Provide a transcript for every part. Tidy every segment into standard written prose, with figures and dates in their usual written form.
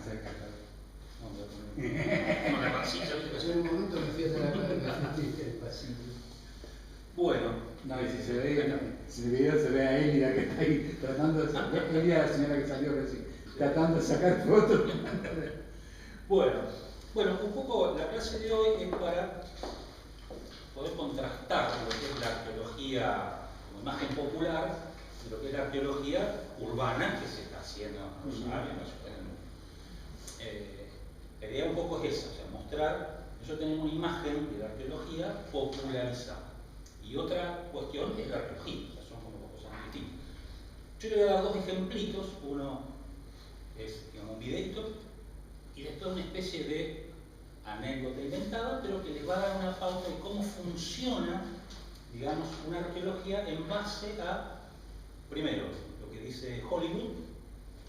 cerca, claro. Como la pancilla, yo en un momento me fui a la playa el pasillo. Bueno, no, y si se ve, si el video se ve a Elida que está ahí tratando de sacar, Elida, la señora que salió recién, tratando de sacar fotos. Bueno, un poco la clase de hoy es para poder contrastar lo que es la arqueología como imagen popular y lo que es la arqueología urbana que se está haciendo en Rosario, en la ciudad. La idea un poco es esa, o sea, mostrar que nosotros tenemos una imagen de la arqueología popularizada. Y otra cuestión es la arqueología, o sea, son como dos cosas muy distintas. Yo le voy a dar dos ejemplitos, uno es, digamos, un videito, y después una especie de anécdota inventada, pero que les va a dar una pauta de cómo funciona, digamos, una arqueología en base a, primero, lo que dice Hollywood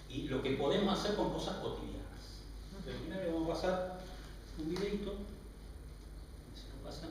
y lo que podemos hacer con cosas cotidianas. Entonces, primero le vamos a pasar un videito, si lo pasa.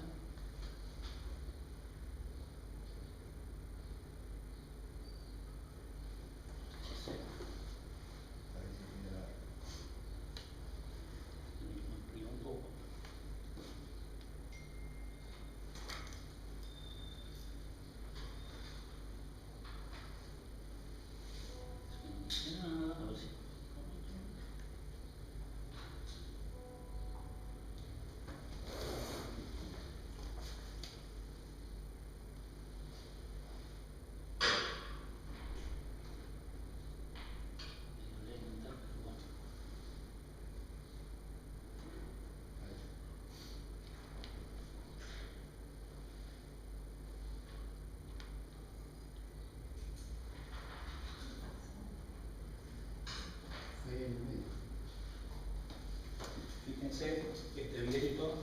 Fíjense que este videito, no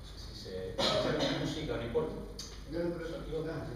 sé si se escucha con música, no importa. No, pero eso aquí va.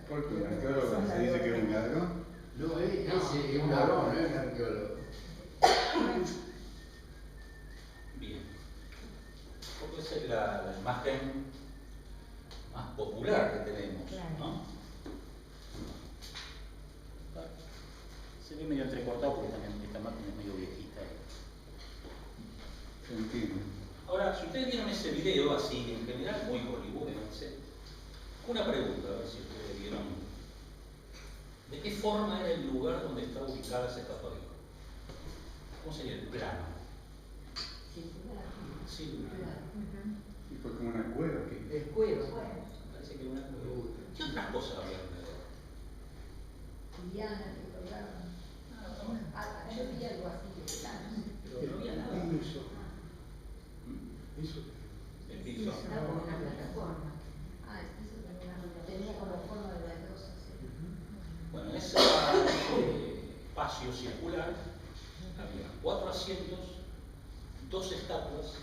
Porque un arqueólogo se dice que es un ladrón. No, ese es un ladrón, no es un arqueólogo. Bien. Porque esa es la imagen más popular que tenemos, ¿no? Se ve medio entrecortado porque también esta máquina es medio viejita. Entiendo. Ahora, si ustedes vieron ese video así, en general muy hollywoodense, una pregunta, a ver si ustedes vieron. ¿De qué forma era el lugar donde está ubicada esa estatua de oro? ¿Cómo sería el plano? Sí, Y fue como una cueva que. El cuero. parece que una cueva. ¿Qué otras cosas había alrededor? Liana que colgaban. Yo vi algo así de plano. Pero no había nada. El piso. Estaba como una plataforma. El piso tenía como forma de baldosa. Bueno, en ese espacio circular había 4 asientos, 2 estatuas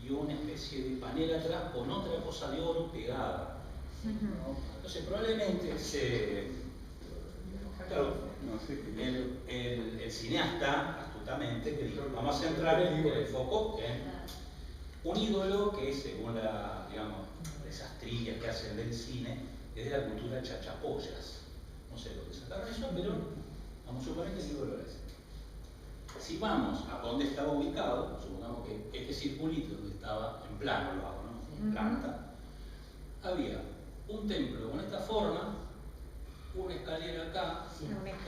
y una especie de panel atrás con otra cosa de oro pegada. ¿No? Entonces probablemente claro, el cineasta astutamente que dijo, vamos a centrar el foco en un ídolo que es, según digamos, esas trillas que hacen del cine, es de la cultura chachapoyas. No sé lo que sacaron eso, pero vamos a suponer que el ídolo es. si vamos a dónde estaba ubicado, supongamos que este circulito donde estaba en plano, lo hago, ¿no? En planta, había un templo con esta forma, una escalera acá,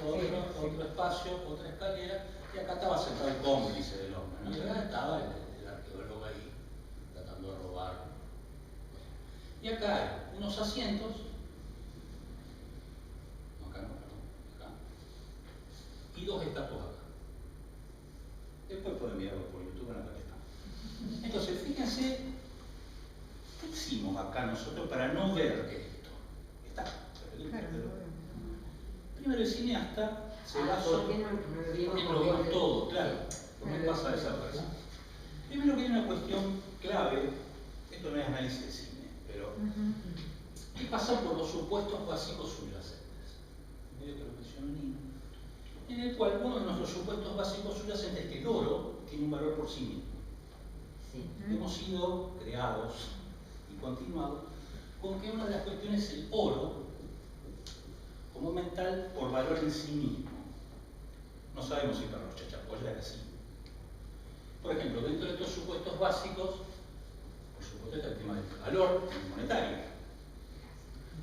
otro espacio, otra escalera, y acá estaba sentado el cómplice del hombre, ¿no? Y acá estaba el arqueólogo ahí, tratando de robar. Y acá hay unos asientos, no, acá no, perdón, acá, y dos estatuas acá. Después pueden mirarlo por YouTube en la que está. Entonces, fíjense, ¿qué hicimos acá nosotros para no ver esto? Está. Primero el cineasta se basó en lo vimos todo, claro, porque pasa desapercibido. Primero que hay una cuestión clave, esto no es análisis de cine, pero es pasar por los supuestos básicos subyacentes. Medio que lo mencionó Nino. En el cual uno de nuestros supuestos básicos subyacentes es que el oro tiene un valor por sí mismo. Sí. Hemos sido creados y continuados con que una de las cuestiones es el oro como mental por valor en sí mismo. No sabemos si para los Chachapoyas era así. Por ejemplo, dentro de estos supuestos básicos, por supuesto está el tema del valor monetario.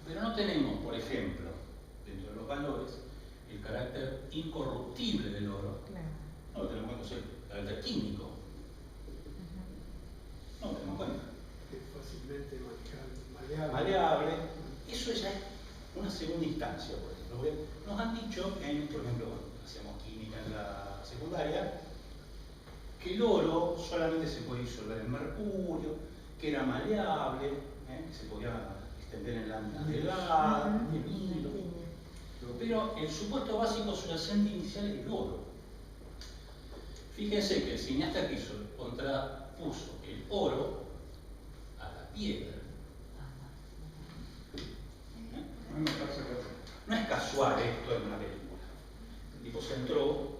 Pero no tenemos, por ejemplo, dentro de los valores, el carácter incorruptible del oro. No lo tenemos en cuenta, el carácter químico. No lo tenemos en cuenta. Es fácilmente manejable, Maleable. Eso ya es una segunda instancia, por ejemplo. Porque nos han dicho, por ejemplo, hacíamos química en la secundaria, que el oro solamente se podía disolver en mercurio, que era maleable, que se podía extender en láminas delgadas, en hilo. Pero el supuesto básico subyacente inicial es el oro. Fíjense que el cineasta que hizo contrapuso el oro a la piedra. No es casual esto en una película. El tipo se entró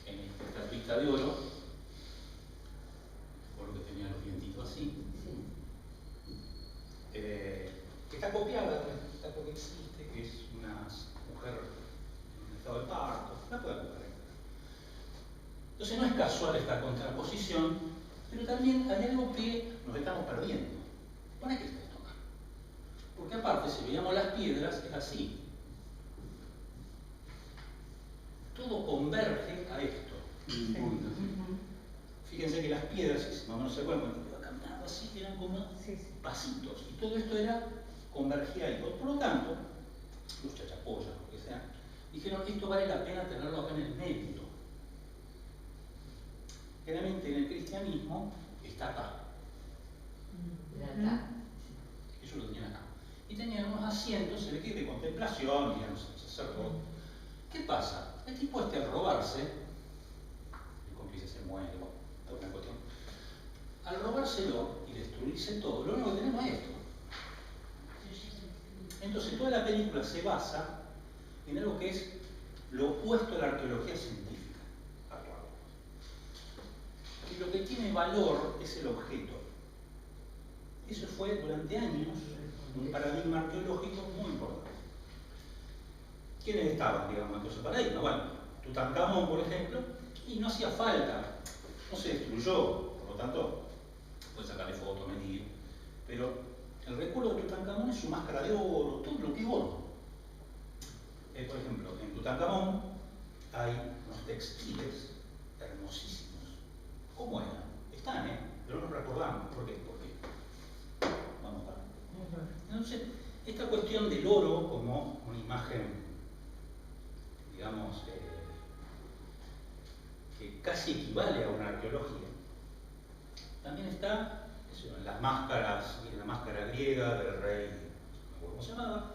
en esta estatuita de oro, por lo que tenía los dientitos así, que está copiada de una estatua que existe, que es una mujer en un estado de parto, la pueden buscar. Entonces no es casual esta contraposición, pero también hay algo que nos estamos perdiendo. No es que esté esto mal. Porque aparte, si veíamos las piedras, es así. Todo converge a esto. Fíjense que las piedras, si más o menos se acuerdan, cuando iba caminando así, eran como pasitos. Y todo esto era convergía ahí. Por lo tanto, los Chachapoyas, lo que sea, dijeron, esto vale la pena tenerlo acá en el medio. Generalmente en el cristianismo está acá. Ellos lo tenían acá. Y tenían unos asientos, se ve que de contemplación, digamos, sacerdote. ¿Qué pasa? El tipo al robarse, el cómplice se muere, alguna cuestión. Al robárselo y destruirse todo, lo único que tenemos es esto. Entonces toda la película se basa en algo que es lo opuesto a la arqueología científica actual. Y lo que tiene valor es el objeto. Eso fue durante años un paradigma arqueológico muy importante. ¿Quiénes estaban, digamos, en ese paradigma? Bueno, Tutankamón, por ejemplo, y no hacía falta, no se destruyó, por lo tanto, puede sacarle fotos, medir, pero el recuerdo de Tutankamón es su máscara de oro, todo lo que es oro. Por ejemplo, en Tutankamón hay unos textiles hermosísimos. ¿Cómo eran? Están, pero no nos recordamos. ¿Por qué? Vamos acá. Entonces, esta cuestión del oro como una imagen, digamos, que casi equivale a una arqueología, también está en las máscaras, en la máscara griega del rey, no me acuerdo cómo se llamaba,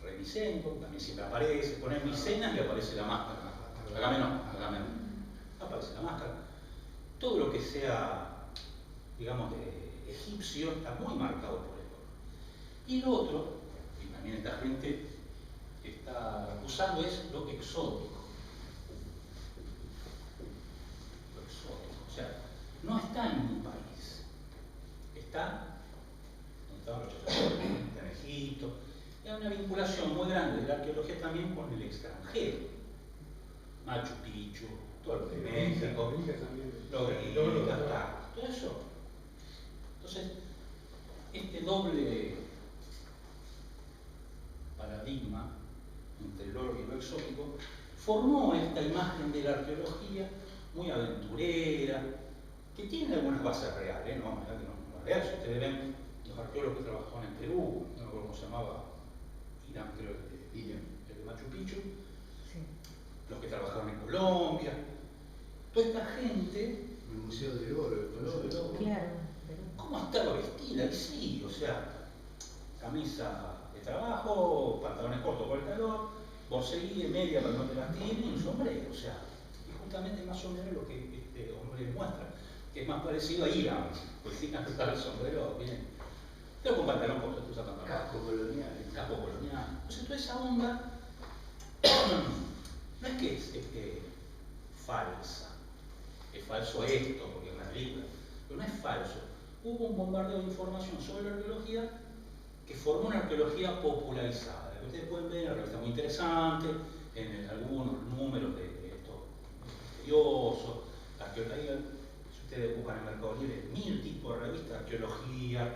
rey Micenco, también siempre aparece, poner Micenas y aparece la máscara. Agamenón. Aparece la máscara. Todo lo que sea, digamos, de egipcio está muy marcado por el oro. Y lo otro, y también esta gente está acusando, es lo exótico. Lo exótico. O sea, no está en un país. Está donde estaban los Chachapoyas, está en Egipto. Y hay una vinculación muy grande de la arqueología también con el extranjero. Machu Picchu, todo lo de México, lo de todo eso. Entonces, este doble paradigma entre el oro y lo exótico formó esta imagen de la arqueología muy aventurera, que tiene algunas bases reales, ¿no? No es real. Si ustedes ven los arqueólogos que trabajaban en Perú, no me acuerdo cómo se llamaba, Irán, creo que el de Machu Picchu, Sí. los que trabajaban en Colombia, toda esta gente, El Museo del Oro, el Color. Claro, pero ¿cómo estaba vestida? Y sí, o sea, camisa de trabajo, pantalones cortos por el calor, borseguí, media para no te lastimen y un sombrero, o sea, y justamente más o menos lo que este hombre muestra, que es más parecido a Irán, pues sí, no está el sombrero, bien, pero con pantalón corto, tú usas pantalón. Casco colonial. Casco colonial. Entonces toda esa onda no es que es falsa, es falso esto, porque es una película, pero no es falso. Hubo un bombardeo de información sobre la arqueología que formó una arqueología popularizada. Que ustedes pueden ver, una revista muy interesante, en algunos números de estos misteriosos, la arqueología. Si ustedes buscan en Mercado Libre, 1000 tipos de revistas, arqueología,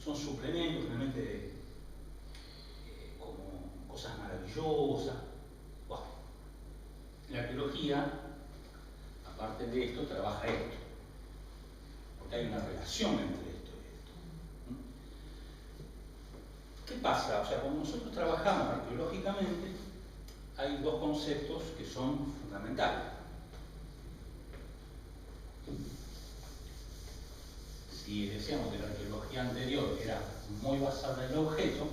son suplementos realmente como cosas maravillosas. Bueno, la arqueología, aparte de esto, trabaja esto, porque hay una relación entre esto y esto. ¿Qué pasa? O sea, cuando nosotros trabajamos arqueológicamente, hay dos conceptos que son fundamentales. Si decíamos que la arqueología anterior era muy basada en el objeto,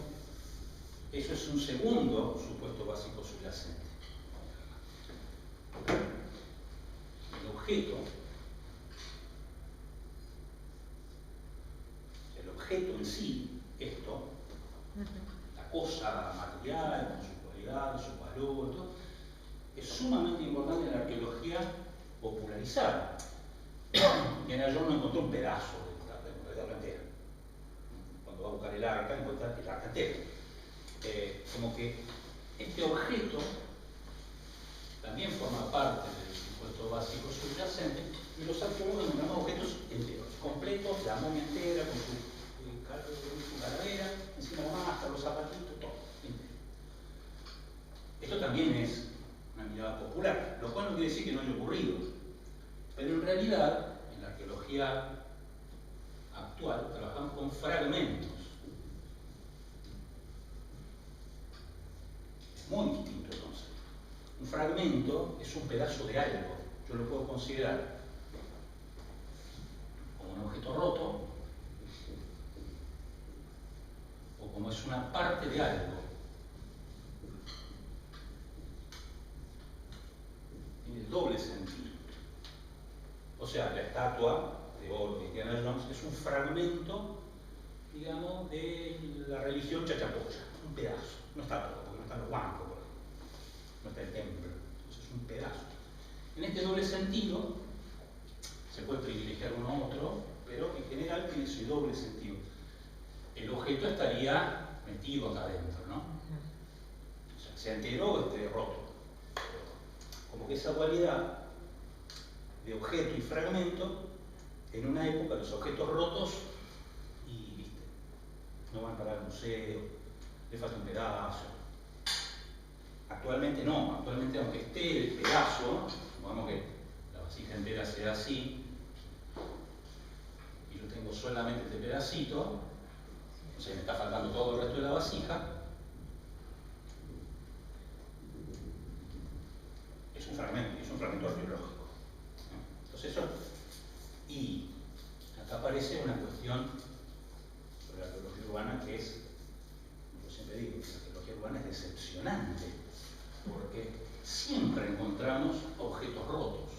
eso es un segundo supuesto básico subyacente. El objeto en sí, esto, la cosa material, con su cualidad, su valor, todo, es sumamente importante en la arqueología popularizada. Indiana Jones no encontró un pedazo de la entera. Cuando va a buscar el arca, encuentra el arca entera. Como que este objeto también forma parte del supuesto básico subyacente, y los arqueólogos encontramos objetos enteros, completos, la momia entera, con su calavera, encima la máscara, los zapatitos, todo entero. Esto también es una mirada popular, lo cual no quiere decir que no haya ocurrido, pero en realidad, en la arqueología actual, trabajamos con fragmentos. Es muy distinto el concepto. Un fragmento es un pedazo de algo. Yo lo puedo considerar como un objeto roto o como es una parte de algo. Tiene doble sentido. O sea, la estatua de oro de Indiana Jones es un fragmento, digamos, de la religión chachapoya, un pedazo. No está todo, porque no están los bancos, no está el templo. Entonces es un pedazo. En este doble sentido, se puede privilegiar uno a otro, pero en general tiene ese doble sentido. El objeto estaría metido acá adentro, ¿no? O sea, se enteró o esté roto. Como que esa cualidad de objeto y fragmento, en una época los objetos rotos, y viste, no van para el museo, le falta un pedazo. Actualmente no, actualmente aunque esté el pedazo, supongamos que la vasija entera sea así, y yo tengo solamente este pedacito, o sea, me está faltando todo el resto de la vasija, es un fragmento arqueológico. Entonces eso, y acá aparece una cuestión sobre la arqueología urbana que es, yo siempre digo, que la arqueología urbana es decepcionante, porque siempre encontramos objetos rotos.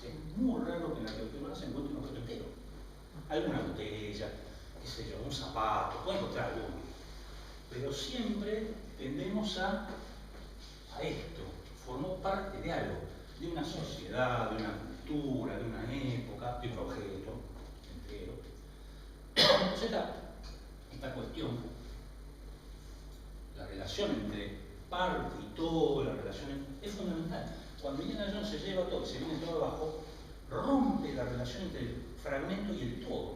Es muy raro que en la arqueología urbana se encuentre un objeto entero. Alguna botella, qué sé yo, un zapato, puede encontrar alguno. Pero siempre tendemos a esto. Formó parte de algo, de una sociedad, de una cultura, de una época, de un objeto entero. Entonces esta cuestión, la relación entre parte y todo, la relación es fundamental. cuando Indiana Jones se lleva todo, se viene todo abajo, rompe la relación entre el fragmento y el todo.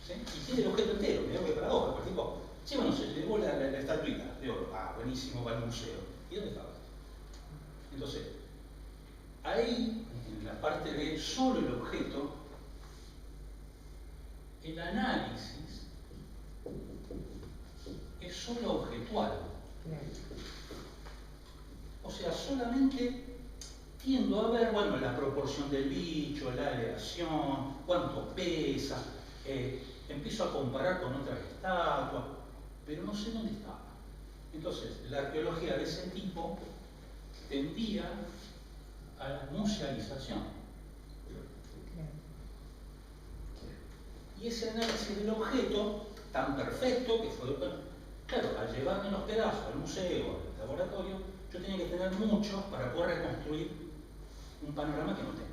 ¿Sí? Y tiene el objeto entero, mirá que paradoja, porque tipo, sí, bueno, se llevó la estatuita de oro, buenísimo, va al museo. ¿Y dónde estaba? Entonces, ahí, en la parte de solo el objeto, el análisis es solo objetual. O sea, solamente tiendo a ver, bueno, la proporción del bicho, la aleación, cuánto pesa, empiezo a comparar con otras estatuas, pero no sé dónde estaba. Entonces, la arqueología de ese tipo tendía a la musealización. Y ese análisis del objeto, tan perfecto, que fue, bueno, claro, al llevarme los pedazos al museo, al laboratorio, yo tenía que tener muchos para poder reconstruir un panorama que no tengo.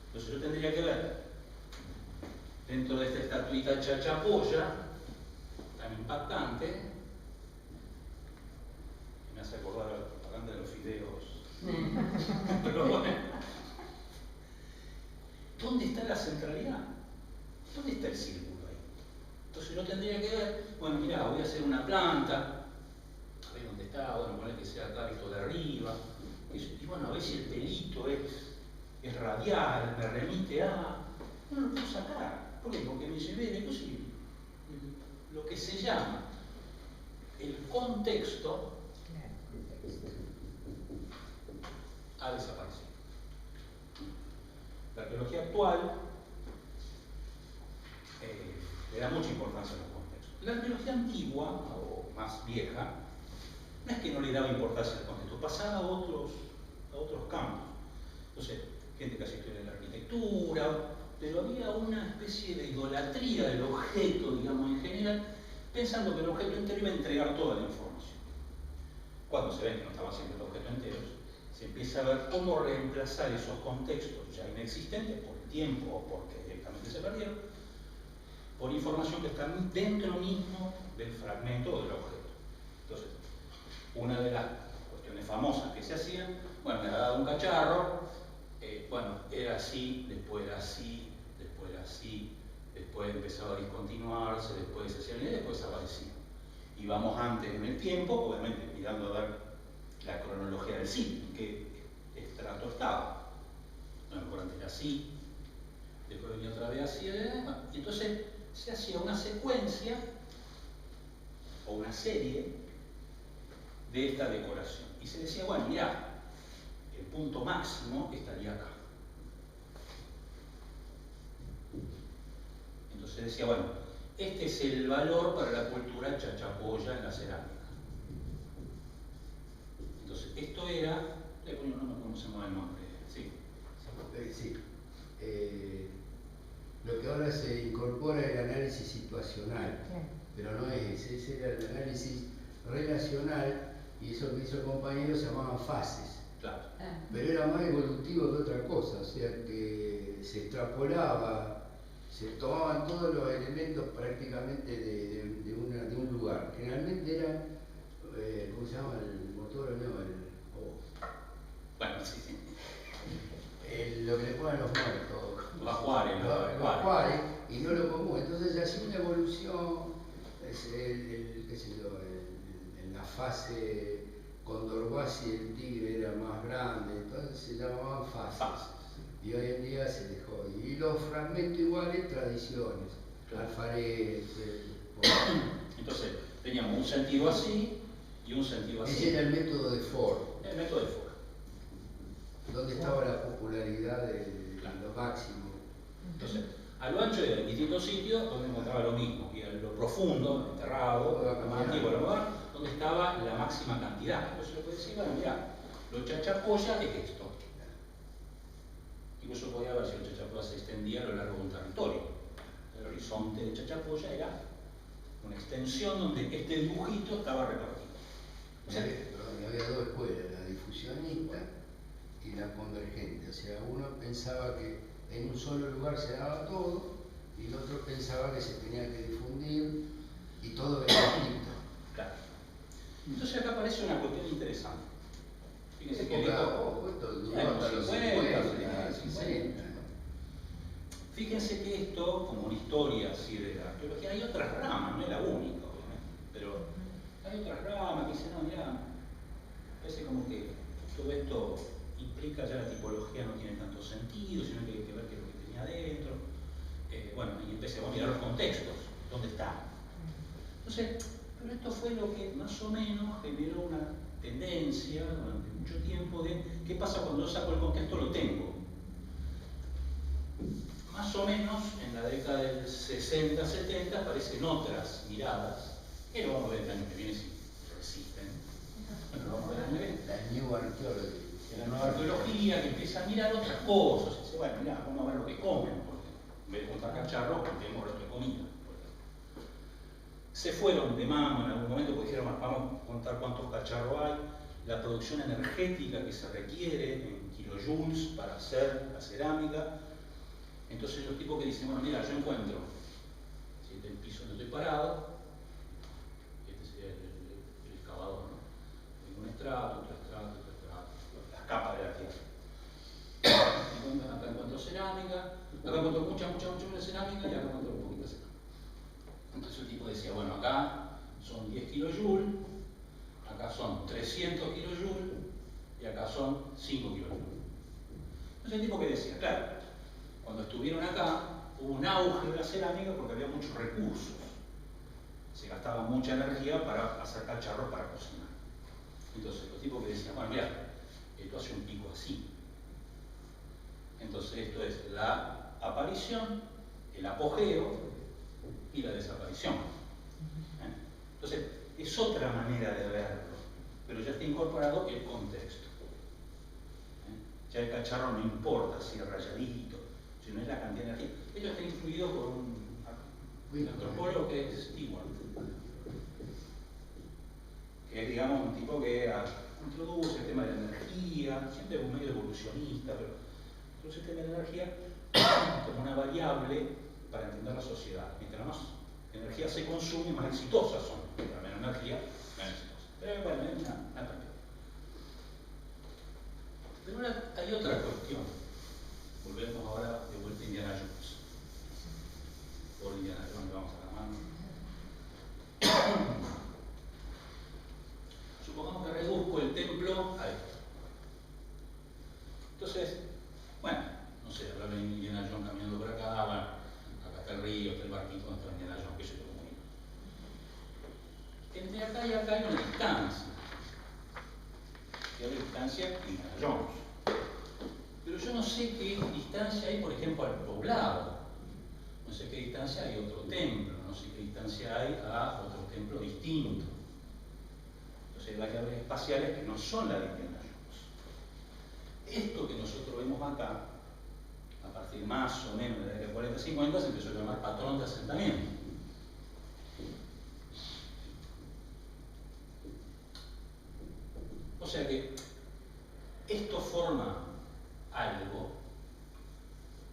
Entonces yo tendría que ver, dentro de esta estatuita chachapoya, tan impactante, que me hace acordar a la propaganda de los fideos. Pero bueno, ¿dónde está la centralidad? ¿Dónde está el círculo ahí? Entonces yo tendría que ver, bueno, mira, voy a hacer una planta, a ver dónde está, bueno, poner que sea acá visto de arriba, y bueno, a ver si el pelito es radial, me remite a... No lo puedo sacar. ¿Por qué? Porque me llevé de cosas y lo que se llama el contexto ha desaparecido. La arqueología actual le da mucha importancia a los contextos. La arqueología antigua, o más vieja, no es que no le daba importancia al contexto, pasaba a otros campos. Entonces, gente que hacía historia de la arquitectura, pero había una especie de idolatría del objeto, digamos, en general, pensando que el objeto entero iba a entregar toda la información. Cuando se ve que no estaba haciendo el objeto entero, se empieza a ver cómo reemplazar esos contextos ya inexistentes por el tiempo o porque directamente se perdieron, por información que está dentro mismo del fragmento o del objeto. Entonces, una de las cuestiones famosas que se hacían, bueno, me ha dado un cacharro, bueno, era así, después era así, después era así, después empezaba a discontinuarse, después se hacía bien y después desaparecía. Y vamos antes en el tiempo, obviamente mirando a ver la cronología del sitio, en qué estrato estaba. No, mejor antes era así, después venía otra vez así, y entonces se hacía una secuencia o una serie de esta decoración. Y se decía, bueno, mirá, el punto máximo estaría acá. Entonces decía, bueno, este es el valor para la cultura chachapoya en la cerámica. Entonces, esto era, le pongo un nombre, ¿cómo se llama el nombre? Sí. Sí. Lo que ahora se incorpora es el análisis situacional, pero no es ese era el análisis relacional, y eso que hizo el compañero se llamaban fases. Claro. Pero era más evolutivo que otra cosa, o sea que se extrapolaba, se tomaban todos los elementos prácticamente de un lugar. Generalmente era, ¿cómo se llama? El motor, no, Bueno, sí, sí. lo que le ponen a los muertos. Los ajuares, los ajuares, y no lo común. Entonces se hacía una evolución, qué sé yo, en la fase Condorguasi el tigre era más grande, entonces se llamaban fases. Y hoy en día se dejó. Y los fragmentos iguales, tradiciones, Claro. alfaredes. Entonces, teníamos un sentido así y un sentido así. Ese era el método de Ford. El método de Ford. ¿Dónde estaba la popularidad de lo máximo? Entonces, a lo ancho de distintos sitios donde encontraba lo mismo, y a lo profundo, enterrado, lo más antiguo, lo moderno, donde estaba la máxima cantidad. Entonces yo podía decir, bueno, mira, lo chachapoya es esto. Incluso podía ver si el chachapoya se extendía a lo largo de un territorio. El horizonte de chachapoya era una extensión donde este dibujito estaba repartido. O sea, había dos escuelas, la difusionista y la convergente. O sea, uno pensaba que en un solo lugar se daba todo y el otro pensaba que se tenía que difundir y todo era distinto. Claro. Entonces acá aparece una cuestión interesante. Fíjense época, ojo, esto duró hasta los 50, 60. Fíjense que esto, como una historia así de la arqueología, hay otras ramas, no es la única, obviamente, pero hay otras ramas que dicen, no, mira, parece como que todo esto implica ya la tipología no tiene tanto sentido, sino que hay que ver qué es lo que tenía adentro. Bueno, y empecé a mirar los contextos, dónde está. Entonces, pero esto fue lo que más o menos generó una tendencia durante mucho tiempo de qué pasa cuando yo saco el contexto, lo tengo. Más o menos en la década del 60-70 aparecen otras miradas, que lo vamos a ver el año que viene si resisten. Bueno, lo vamos a ver el año que viene. La New Archaeology. La nueva arqueología que empieza a mirar otras cosas. Dice, bueno, mira, vamos a ver lo que comen, porque en vez de contar cacharros, contemos lo que comida. Se fueron de mano en algún momento porque dijeron, vamos a contar cuántos cacharros hay, la producción energética que se requiere en kilojoules para hacer la cerámica. Entonces los tipos que dicen, bueno, mira, yo encuentro, si este es el piso donde estoy parado, este sería el excavador, ¿no? Tengo un estrato, otro estrato, las capas de la tierra. Acá encuentro cerámica, acá encuentro mucha cerámica y acá encuentro un poquito de cerámica. Entonces el tipo decía, bueno, acá son 10 kilojoules, acá son 300 kilojoules y acá son 5 kilojoules. Entonces el tipo que decía, claro, cuando estuvieron acá hubo un auge de la cerámica porque había muchos recursos. Se gastaba mucha energía para hacer cacharros para cocinar. Entonces los tipos que decían, bueno, mira, esto hace un pico así. Entonces esto es la aparición, el apogeo y la desaparición. Entonces, es otra manera de verlo, pero ya está incorporado el contexto. Ya el cacharro no importa si es rayadito, sino es la cantidad de energía. Esto está influido por un antropólogo que es Stewart, que es, digamos, un tipo que introduce el tema de la energía, siempre es un medio evolucionista, pero introduce el tema de la energía como una variable para entender la sociedad. Mientras más energía se consume, más exitosas son. Mientras menos energía, menos exitosas. Pero bueno, es una perspectiva. Pero ahora hay otra cuestión. Volvemos ahora de vuelta a Indiana Jones. Por Indiana Jones le vamos a la mano. Supongamos que reduzco el templo a esto. Entonces, bueno, no sé, hablar de Indiana Jones caminando por acá, bueno, acá está el río, está el barquito donde está Indiana Jones, que yo lo comunico. Entre acá y acá hay una distancia. Que hay una distancia Indiana Jones. Pero yo no sé qué distancia hay, por ejemplo, al poblado. No sé qué distancia hay a otro templo, no sé qué distancia hay a otro templo distinto. Entonces hay variables espaciales que no son la de Indiana Jones. Esto que nosotros vemos acá, a partir más o menos de la década de 40-50, se empezó a llamar patrón de asentamiento. O sea que esto forma algo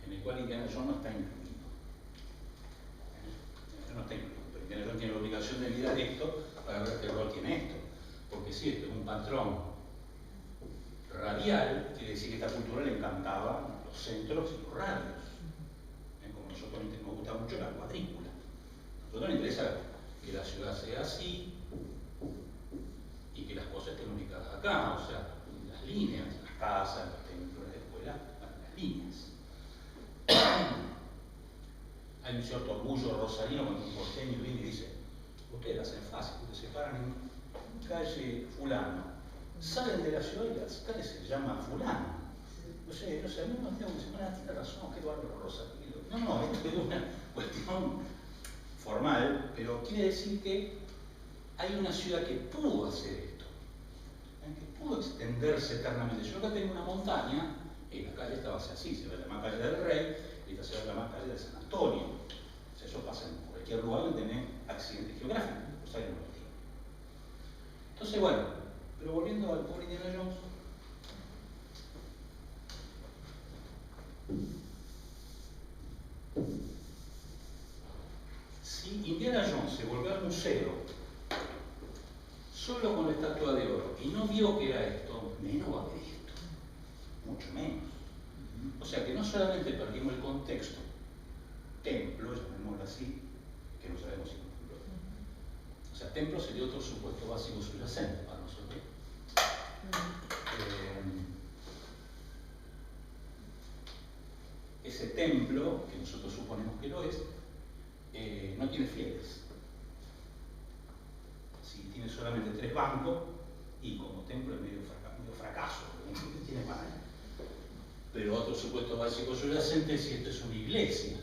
en el cual Indiana Jones no está incluido. No está incluido, pero Indiana Jones tiene la obligación de mirar esto para ver qué rol tiene esto. Porque si esto es un patrón radial, quiere decir que esta cultura le encantaba los centros y los radios. Como a nosotros nos gusta mucho la cuadrícula. A nosotros nos interesa que la ciudad sea así y que las cosas estén ubicadas acá, o sea, las líneas, las casas, los templos, las escuelas, las líneas. Hay un cierto orgullo rosarino cuando un porteño viene y dice, ustedes hacen fácil, ustedes se paran en calle fulano, salen de la ciudad y las calles se llaman fulano. No sé, a mí me tengo que decir, bueno, tiene razón, qué bárbaro rosarino. No, esto es una cuestión formal, pero quiere decir que hay una ciudad que pudo hacer esto, que pudo extenderse eternamente. Yo acá tengo una montaña, y la calle estaba así, se ve la más calle del Rey, y esta se ve la más calle de San Antonio. O sea, eso pasa en cualquier lugar donde tiene accidentes geográficos, pues hay un motivo. Entonces, bueno, pero volviendo al pobre Indiana Jones, si Indiana Jones se volvió al museo solo con la estatua de oro y no vio que era esto, menos va a ver esto. solamente perdimos el contexto, templo, llamémoslo así, que no sabemos si es un templo. O sea, templo sería otro supuesto básico subyacente para nosotros. Ese templo, que nosotros suponemos que lo es, no tiene fieles. Si tiene solamente 3 bancos, y como templo es medio fracaso, no tiene más. Pero otro supuesto básico subyacente es si esto es una iglesia.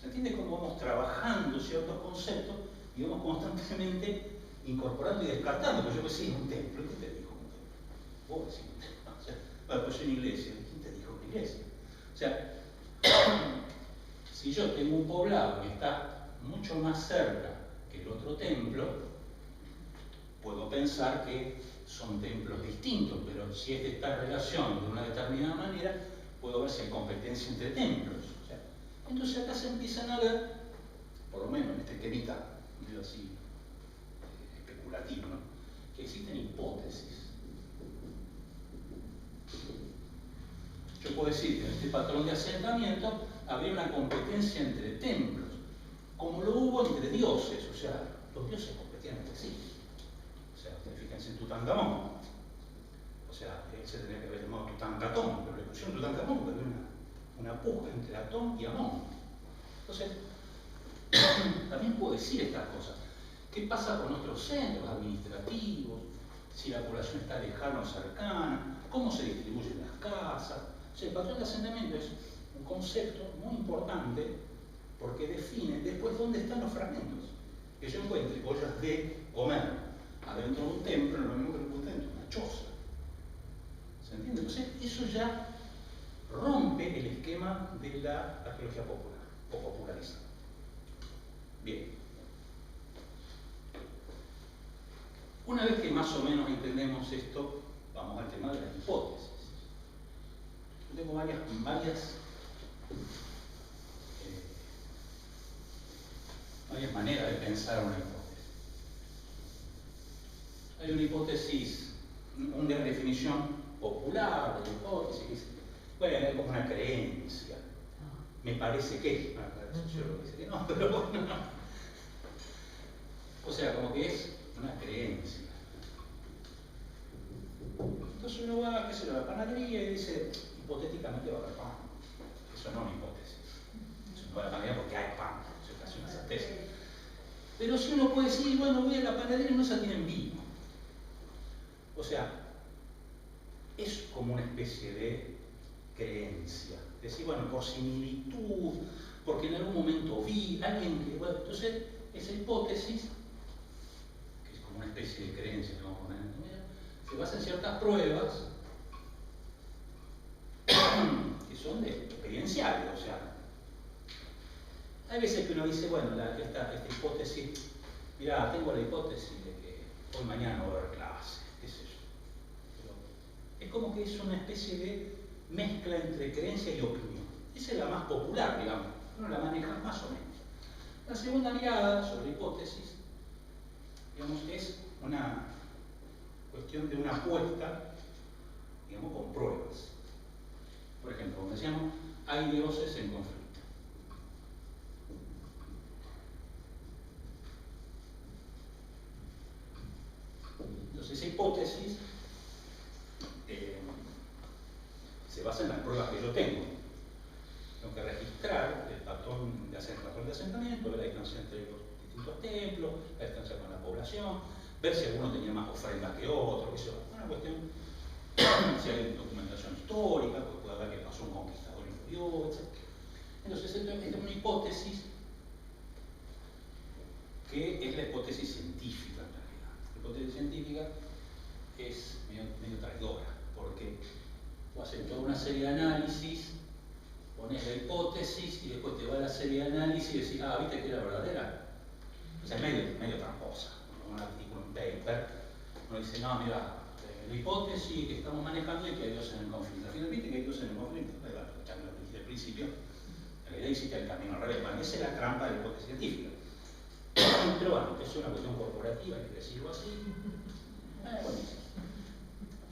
¿Se entiende cómo vamos trabajando ciertos conceptos y vamos constantemente incorporando y descartando? Pues yo que sí, un templo. ¿Quién te dijo un templo? Vos decís un templo. O sea, bueno, pues es una iglesia. ¿Quién te dijo una iglesia? O sea, si yo tengo un poblado que está mucho más cerca que el otro templo, puedo pensar que son templos distintos, pero si es de esta relación de una determinada manera, puedo ver si hay competencia entre templos. O sea, entonces acá se empiezan a ver, por lo menos en este temita, medio así especulativo, ¿no?, que existen hipótesis. Yo puedo decir que en este patrón de asentamiento habría una competencia entre templos, como lo hubo entre dioses, o sea, los dioses competían entre sí. O sea, fíjense en Tutankamón. O sea, él se tendría que haber llamado Tutankatón, pero le pusieron Tutankamón porque había una puja entre Atón y Amón. Entonces, también puedo decir estas cosas. ¿Qué pasa con nuestros centros administrativos? Si la población está lejana o cercana, cómo se distribuyen las casas. O sea, el patrón de asentamiento es un concepto muy importante porque define después dónde están los fragmentos. Que yo encuentre ollas de comer adentro de un templo, no es lo mismo que lo encuentre dentro de una choza. ¿Se entiende? Entonces, eso ya rompe el esquema de la arqueología popular, o popularista. Bien. Una vez que más o menos entendemos esto, vamos al tema de las hipótesis. Yo tengo varias maneras de pensar una hipótesis. Hay una hipótesis, una definición popular de la hipótesis, que dice, bueno, es como una creencia. Me parece que, el sociólogo dice que no, pero bueno, no. O sea, como que es una creencia. Entonces uno va, qué sé yo, a la panadería y dice, hipotéticamente va a haber pan. Eso no es una hipótesis. Eso no va a la panadería porque hay pan, eso es casi una certeza. Pero si uno puede decir, bueno, voy a la panadería y no se tienen vino. O sea, es como una especie de creencia. Decir, bueno, por similitud, porque en algún momento vi a alguien que, bueno, entonces esa hipótesis, que es como una especie de creencia, que vamos a poner en el medio, se basa en ciertas pruebas que son experienciales, o sea, hay veces que uno dice, bueno, esta hipótesis, mirá, tengo la hipótesis de que hoy mañana no va a haber clase, qué sé yo. Pero es como que es una especie de mezcla entre creencia y opinión. Esa es la más popular, digamos, uno la maneja más o menos. La segunda mirada sobre hipótesis, digamos, es una cuestión de una apuesta, digamos, con pruebas. Por ejemplo, como decíamos, hay dioses en conflicto. Entonces, esa hipótesis se basa en las pruebas que yo tengo. Tengo que registrar el patrón de asentamiento, ver la distancia entre los distintos templos, la distancia con la población, ver si alguno tenía más ofrendas que otro, que eso es una cuestión, si hay documentación histórica, pues puede haber que pasó un conquistador inferior, etc. Entonces, esto es una hipótesis que es la hipótesis científica en realidad. La hipótesis científica es medio traidora, porque tú haces toda una serie de análisis, pones la hipótesis y después te va a la serie de análisis y decís, ah, ¿viste que era verdadera? O sea, es medio tramposa. Un artículo, un paper, uno dice, no, mira, la hipótesis que estamos manejando es que hay Dios en el conflicto. Al final, ¿viste que hay Dios en el conflicto? Ya lo dije al principio, en realidad hiciste el camino al revés. Bueno, esa es la trampa de la hipótesis científica. Pero bueno, es una cuestión corporativa, hay que decirlo así. Buenísimo.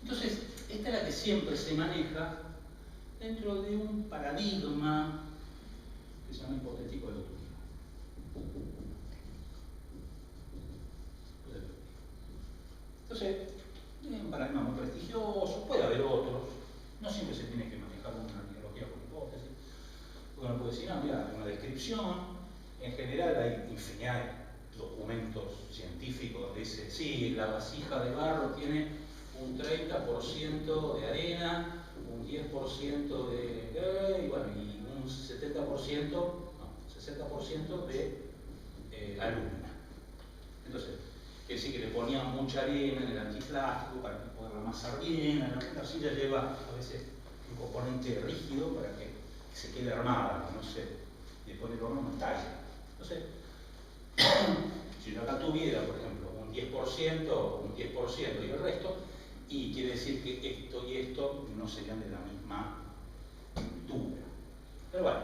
Entonces, esta es la que siempre se maneja dentro de un paradigma que se llama hipotético deductivo. Entonces, es un paradigma muy prestigioso, puede haber otros, no siempre se tiene que manejar una ideología por hipótesis, porque uno puede decir, no, mira, hay una descripción, en general hay infinidad de documentos científicos donde dice, sí, la vasija de barro tiene un 30% de arena, un 10% de, y bueno, y un 70%, no, 60% de alumina. Entonces, quiere decir que le ponían mucha arena en el antiplástico para que pueda amasar bien, la arcilla lleva a veces un componente rígido para que se quede armada, no sé, y después le horno no estalle. Entonces, si yo acá tuviera, por ejemplo, un 10% y el resto, y quiere decir que esto y esto no serían de la misma altura. Pero bueno,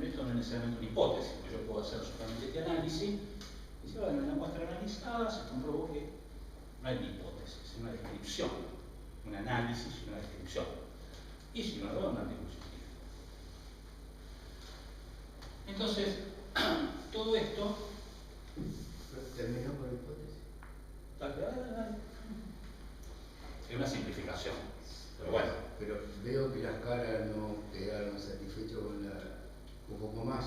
esto no es necesariamente una hipótesis, porque yo puedo hacer solamente este análisis, y si bueno, en la muestra analizada se comprobó que no hay una hipótesis, es una descripción, un análisis y una descripción. Y si no, no, un artículo científico. Entonces, todo esto. ¿Terminó con la hipótesis? Es una simplificación, pero bueno. Pero veo que las caras no quedaron satisfechos con un poco más.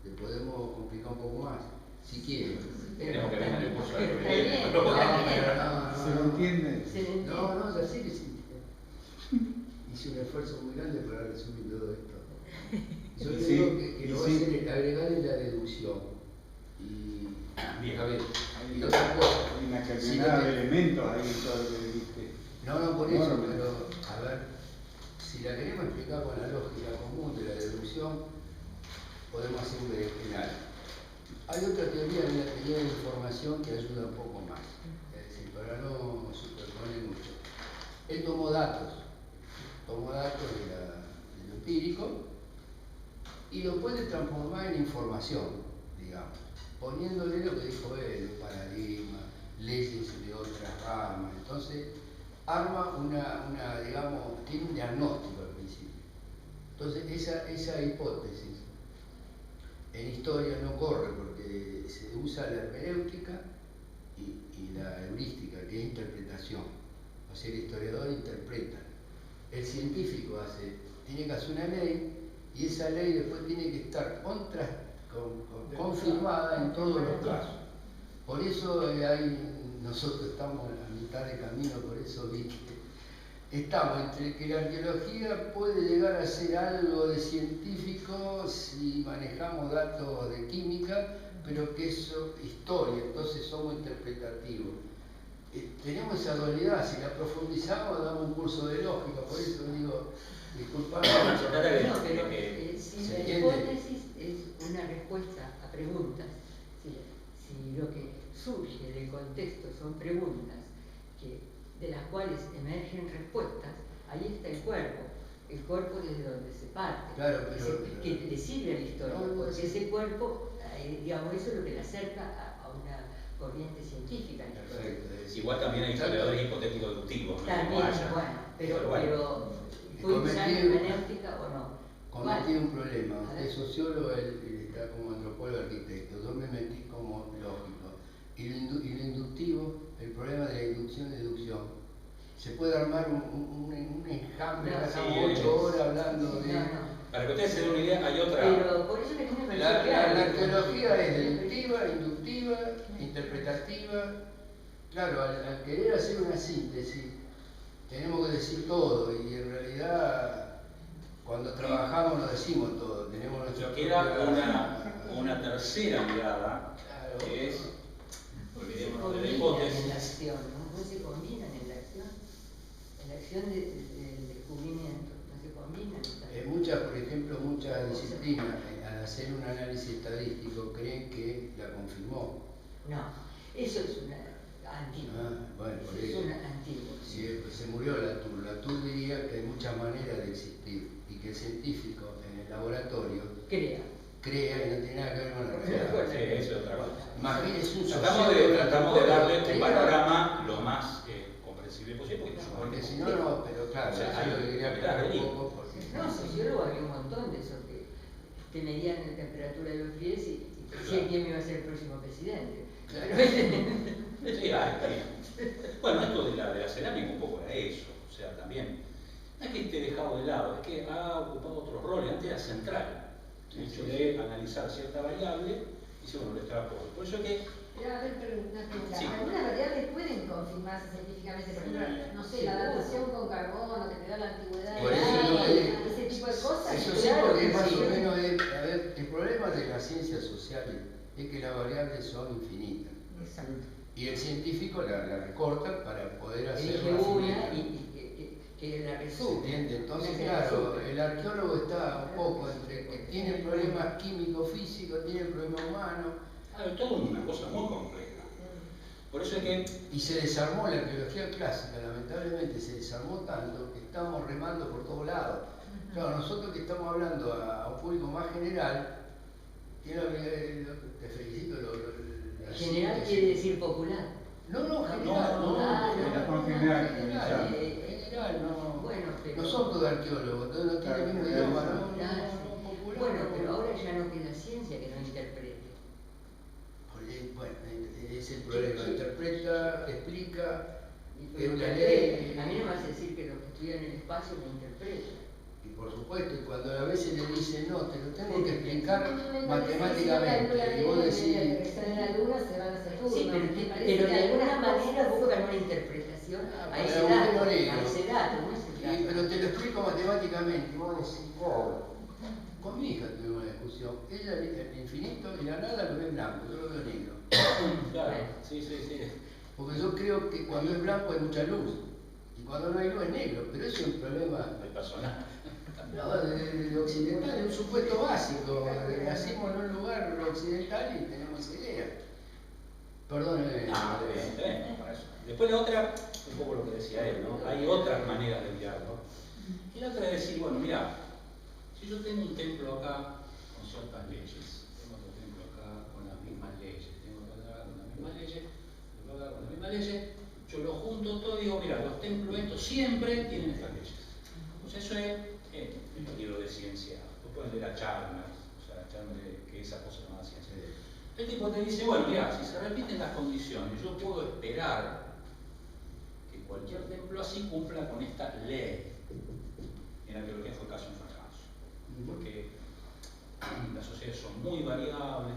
¿Le podemos complicar un poco más? Si quieren. Tenemos que ver en el curso de ¿Se lo entiende? No, ya sé que sí. Hice un esfuerzo muy grande para resumir todo esto. Yo le digo que lo va a hacer agregarle la deducción. Y a ver, y otra cosa. Hay una cantidad de elementos ahí en todo lo que dijiste. No, por eso, pero a ver, si la queremos explicar con la lógica común de la deducción, podemos hacer un berenjenal. Hay otra teoría en la teoría de la información que ayuda un poco más, es decir, para no superponer mucho. Él tomó datos de lo empírico y lo puede transformar en información, digamos, poniéndole lo que dijo él, los paradigmas, leyes de otras ramas. Entonces, arma digamos, tiene un diagnóstico al principio. Entonces, esa hipótesis en historia no corre porque se usa la hermenéutica y la heurística, que es interpretación. O sea, el historiador interpreta. El científico tiene que hacer una ley y esa ley después tiene que estar confirmada en todos los casos. Por eso nosotros estamos a mitad de camino, por eso estamos entre que la arqueología puede llegar a ser algo de científico si manejamos datos de química, pero que eso es historia, entonces somos interpretativos. Tenemos esa dualidad, si la profundizamos damos un curso de lógica, por eso digo, disculpame. No, pero si la hipótesis es una respuesta a preguntas, si lo que surge del contexto son preguntas de las cuales emergen respuestas, ahí está el cuerpo desde donde se parte, claro, que le sirve a la historia, porque ese cuerpo, digamos, eso es lo que le acerca a una corriente científica. Igual también hay historiadores hipotéticos deductivos, ¿no? También, pero ¿puede usar hermenéutica o no? Cometí un problema. Usted es sociólogo, él está como antropólogo arquitecto. Yo me metí como lógico. Y lo inductivo, el problema de la inducción y deducción. Se puede armar un enjambre, pasamos 8 horas hablando de. Para que ustedes se den una idea, hay otra. Pero por eso le tiene que la arqueología es deductiva, inductiva, interpretativa. Claro, al querer hacer una síntesis, tenemos que decir todo, y en realidad, cuando trabajamos no decimos todo, tenemos nuestra Lo que era una tercera mirada, claro, que es, olvidémonos de la hipótesis. En la acción, ¿no? Se combinan en la acción. En la acción del descubrimiento, no se combinan. Por ejemplo, muchas disciplinas, al hacer un análisis estadístico, creen que la confirmó. No, eso es una antigua. Bueno, por eso. Es una antigua. Si se murió Latour diría que hay muchas maneras de existir y que el científico en el laboratorio crea y no tiene nada que ver con la realidad. Sí, eso es otra cosa. Más bien es un tratamos de darle un panorama lo más comprensible posible, porque si no, pero claro, eso es lo que quería aclarar un poco. No, sociólogo había un montón de esos que medían la temperatura de los pies y decían quién iba a ser el próximo presidente. Sí, bueno, esto de la cerámica un poco era eso, o sea, también, no es que esté dejado de lado, es que ha ocupado otros roles, antes era central, el hecho de analizar cierta variable y si uno lo extrapola. Por eso que... Pero a ver, una pregunta. Sí. Algunas variables pueden confirmarse científicamente, por ejemplo, no sé, la datación con carbono, que te da la antigüedad Por del eso aire, ese tipo de cosas. Eso sí, Claro, porque más sí. o menos a ver, el problema de las ciencias sociales es que las variables son infinitas. Exacto. Y el científico la recorta para poder hacer Elige una y que la ¿se resume. entiende? Entonces, Una que claro, resume. el arqueólogo está un poco entre que tiene problemas químico-físicos, tiene problemas humanos, es todo una cosa muy compleja. Por eso es que... y se desarmó la arqueología clásica, lamentablemente se desarmó tanto que estamos remando por todos lados. Claro, nosotros que estamos hablando a un público más general, te felicito. General quiere decir popular. No, general, no, general, no. Bueno, pero... No son todos arqueólogos, todos no tienen el mismo idioma, ¿no? Popular, Bueno, no. pero ahora ya no queda ciencia que no interprete. Bueno, es el problema, interpreta, explica, Y es la ley. a mí no me vas a decir que los que estudian el espacio lo interpretan. Y por supuesto, y cuando a veces le dicen, no, te lo tengo que explicar Si matemáticamente, y vos decís, aterrizar en la luna se van a Saturno. Sí, pero de alguna manera buscan una interpretación a ese para dato, un negro. a ese dato, no se trata. Pero te lo explico matemáticamente, y vos decís, oh. Con mi hija tuvimos una discusión, ella el infinito y la nada lo ve blanco, yo lo veo negro. Claro, sí. Porque yo creo que cuando es blanco hay mucha luz, y cuando no hay luz es negro, pero eso es un problema El personal. no, de occidental, es un supuesto básico. Nacimos en un lugar occidental y tenemos esa idea. Perdóneme. Está bien, para eso. Después la otra, un poco lo que decía él, ¿no? Hay otras maneras de mirarlo. Y la otra es decir, bueno, mira, si yo tengo un templo acá con ciertas leyes, tengo otro templo acá con las mismas leyes, tengo otro acá con las mismas leyes, tengo acá con las mismas leyes, yo lo junto todo y digo, mira, los templos estos siempre tienen estas leyes. Pues eso es el libro de ciencia. Tú puedes leer a Chalmers, o sea, Chalmers que esa cosa no da ciencia. El tipo te dice, bueno, mira, si se repiten las condiciones, yo puedo esperar que cualquier templo así cumpla con esta ley. En la arqueología fue casi un fracaso, porque las sociedades son muy variables.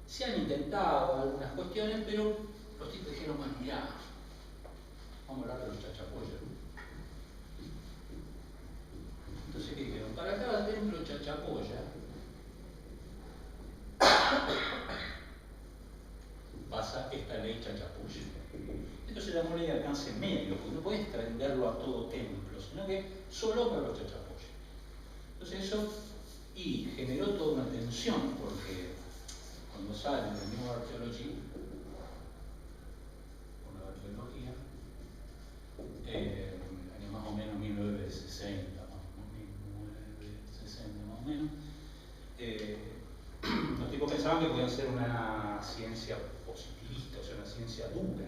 Se han intentado algunas cuestiones, pero los tipos dijeron, bueno, mira, vamos a hablar de los chachapoyas. Entonces, ¿qué dijeron? Para cada templo chachapoya pasa esta ley chachapoya. Esto se llama ley de alcance medio, porque no puedes extenderlo a todo templo, sino que solo para los chachapoyas. Entonces eso generó toda una tensión, porque cuando sale el New Archaeology, con la arqueología, año más o menos 1960, más o menos, los tipos pensaban que podían ser una ciencia positivista, o sea, una ciencia dura,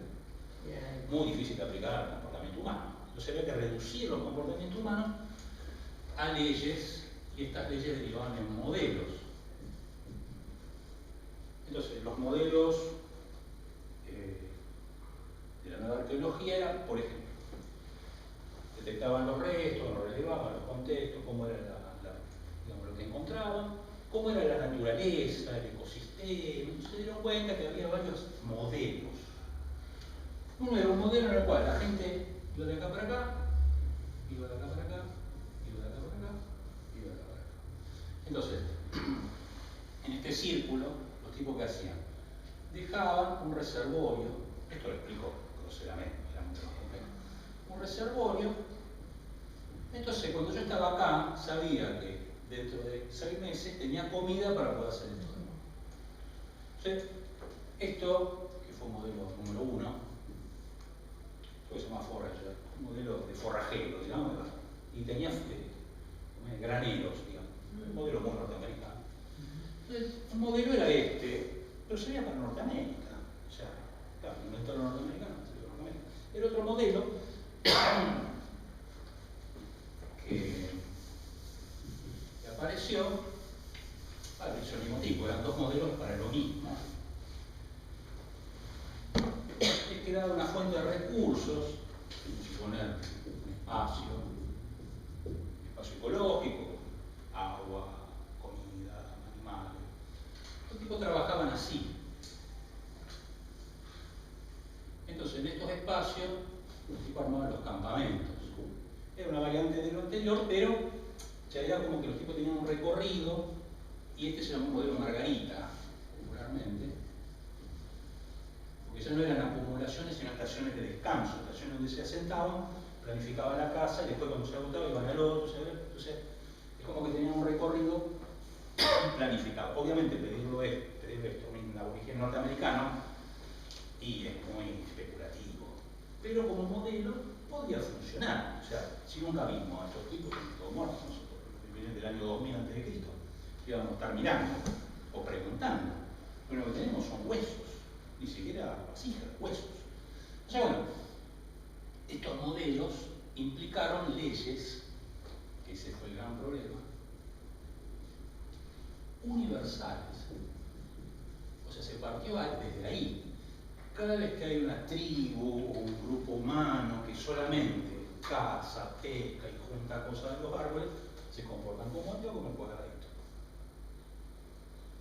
muy difícil de aplicar al comportamiento humano. Entonces había que reducir los comportamientos humanos a leyes, y estas leyes derivaban en modelos. Entonces, los modelos de la nueva arqueología eran, por ejemplo, detectaban los restos, los relevaban, los contextos, cómo era digamos, lo que encontraban, cómo era la naturaleza, el ecosistema. Se dieron cuenta que había varios modelos. Uno era un modelo en el cual la gente iba de acá para acá, iba de acá para acá, iba de acá para acá, iba de acá para acá. Entonces, en este círculo, los tipos que hacían, dejaban un reservorio, esto lo explico groseramente, era mucho más complejo, un reservorio. Entonces, cuando yo estaba acá, sabía que dentro de 6 meses tenía comida para poder hacer esto. Entonces, esto, que fue un modelo número 1, que se llama Forager, un modelo de forrajero, digamos, y tenía graneros, digamos, un modelo muy norteamericano. Entonces, un modelo era este, pero sería para Norteamérica, o sea, claro, inventaron los norteamericanos, el otro modelo, que espacio ecológico, agua, comida, animales. Los tipos trabajaban así. Entonces, en estos espacios, los tipos armaban los campamentos. Era una variante de lo anterior, pero ya era como que los tipos tenían un recorrido, y este se llamó modelo Margarita, popularmente, porque ya no eran acumulaciones, sino estaciones de descanso, estaciones donde se asentaban, planificaban la casa, y después cuando se agotaba iban al otro, entonces es como que tenían un recorrido planificado. Obviamente pedirlo esto en aborigen norteamericano, y es muy especulativo, pero como modelo podría funcionar. O sea, si nunca vimos a estos tipos, todos muertos nosotros, que vienen del año 2000 a.C., íbamos a estar mirando o preguntando. Pero lo que tenemos son huesos, ni siquiera vasijas, huesos. O sea, bueno, estos modelos implicaron leyes, que ese fue el gran problema, universales. O sea, se partió desde ahí. Cada vez que hay una tribu o un grupo humano que solamente caza, pesca y junta cosas de los árboles, se comportan como yo, como el cuadradito.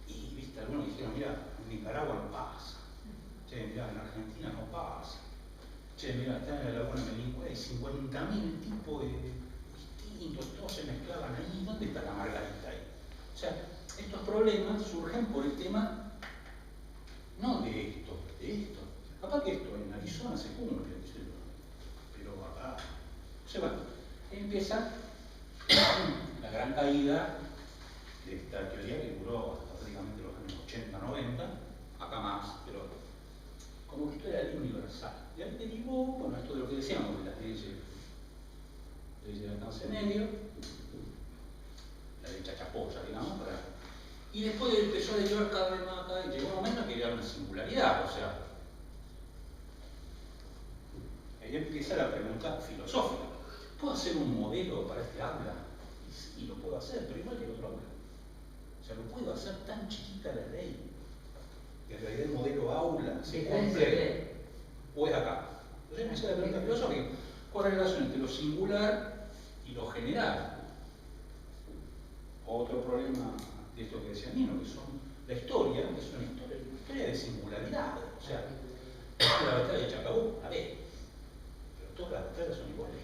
Y, viste, algunos dijeron, mira, en Nicaragua no pasa. Che, mira, en Argentina no pasa. Che, mira, está en la laguna Melingüe, hay 50.000 tipos distintos, todos se mezclaban ahí. ¿Dónde está la Margarita ahí? O sea, estos problemas surgen por el tema no de esto. Capaz que esto en Arizona se cumple, pero acá. O sea, bueno, empieza la gran caída de esta teoría que duró hasta prácticamente los años 80, 90, acá más, pero como que esto era ley universal. Y ahí derivó, bueno, esto de lo que decíamos, de las leyes del alcance medio, la ley chachapoya, digamos, y después empezó a derivar cada vez más acá, y llegó un momento que era una singularidad, o sea, ahí empieza la pregunta filosófica. ¿Puedo hacer un modelo para este aula? Y sí, lo puedo hacer, pero igual que el otro aula. O sea, lo puedo hacer tan chiquita la ley, que en realidad el modelo aula se cumple, o es acá. Entonces empieza la pregunta filosófica. ¿Cuál es la relación entre lo singular y lo general? Otro problema de esto que decía Nino, que son la historia, que es una historia de singularidad. O sea, la batalla de Chacabuco, a ver, pero todas las batallas son iguales.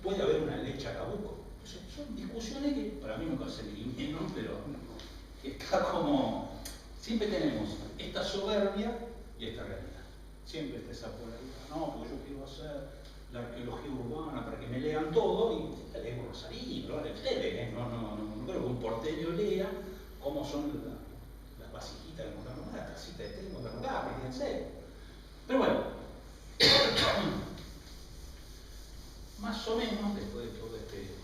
Puede haber una ley Chacabuco. O sea, son discusiones que para mí nunca se dirimieron, pero que está como. Siempre tenemos esta soberbia y esta realidad. Siempre está esa polaridad. No, porque yo quiero hacer la arqueología urbana para que me lean todo y la leo Rosarín, lo haré ustedes. No creo que un porteño lea cómo son las vasijitas de Monterrey, la tacita de té de Monterrey, fíjense. Pero bueno, más o menos, después de todo este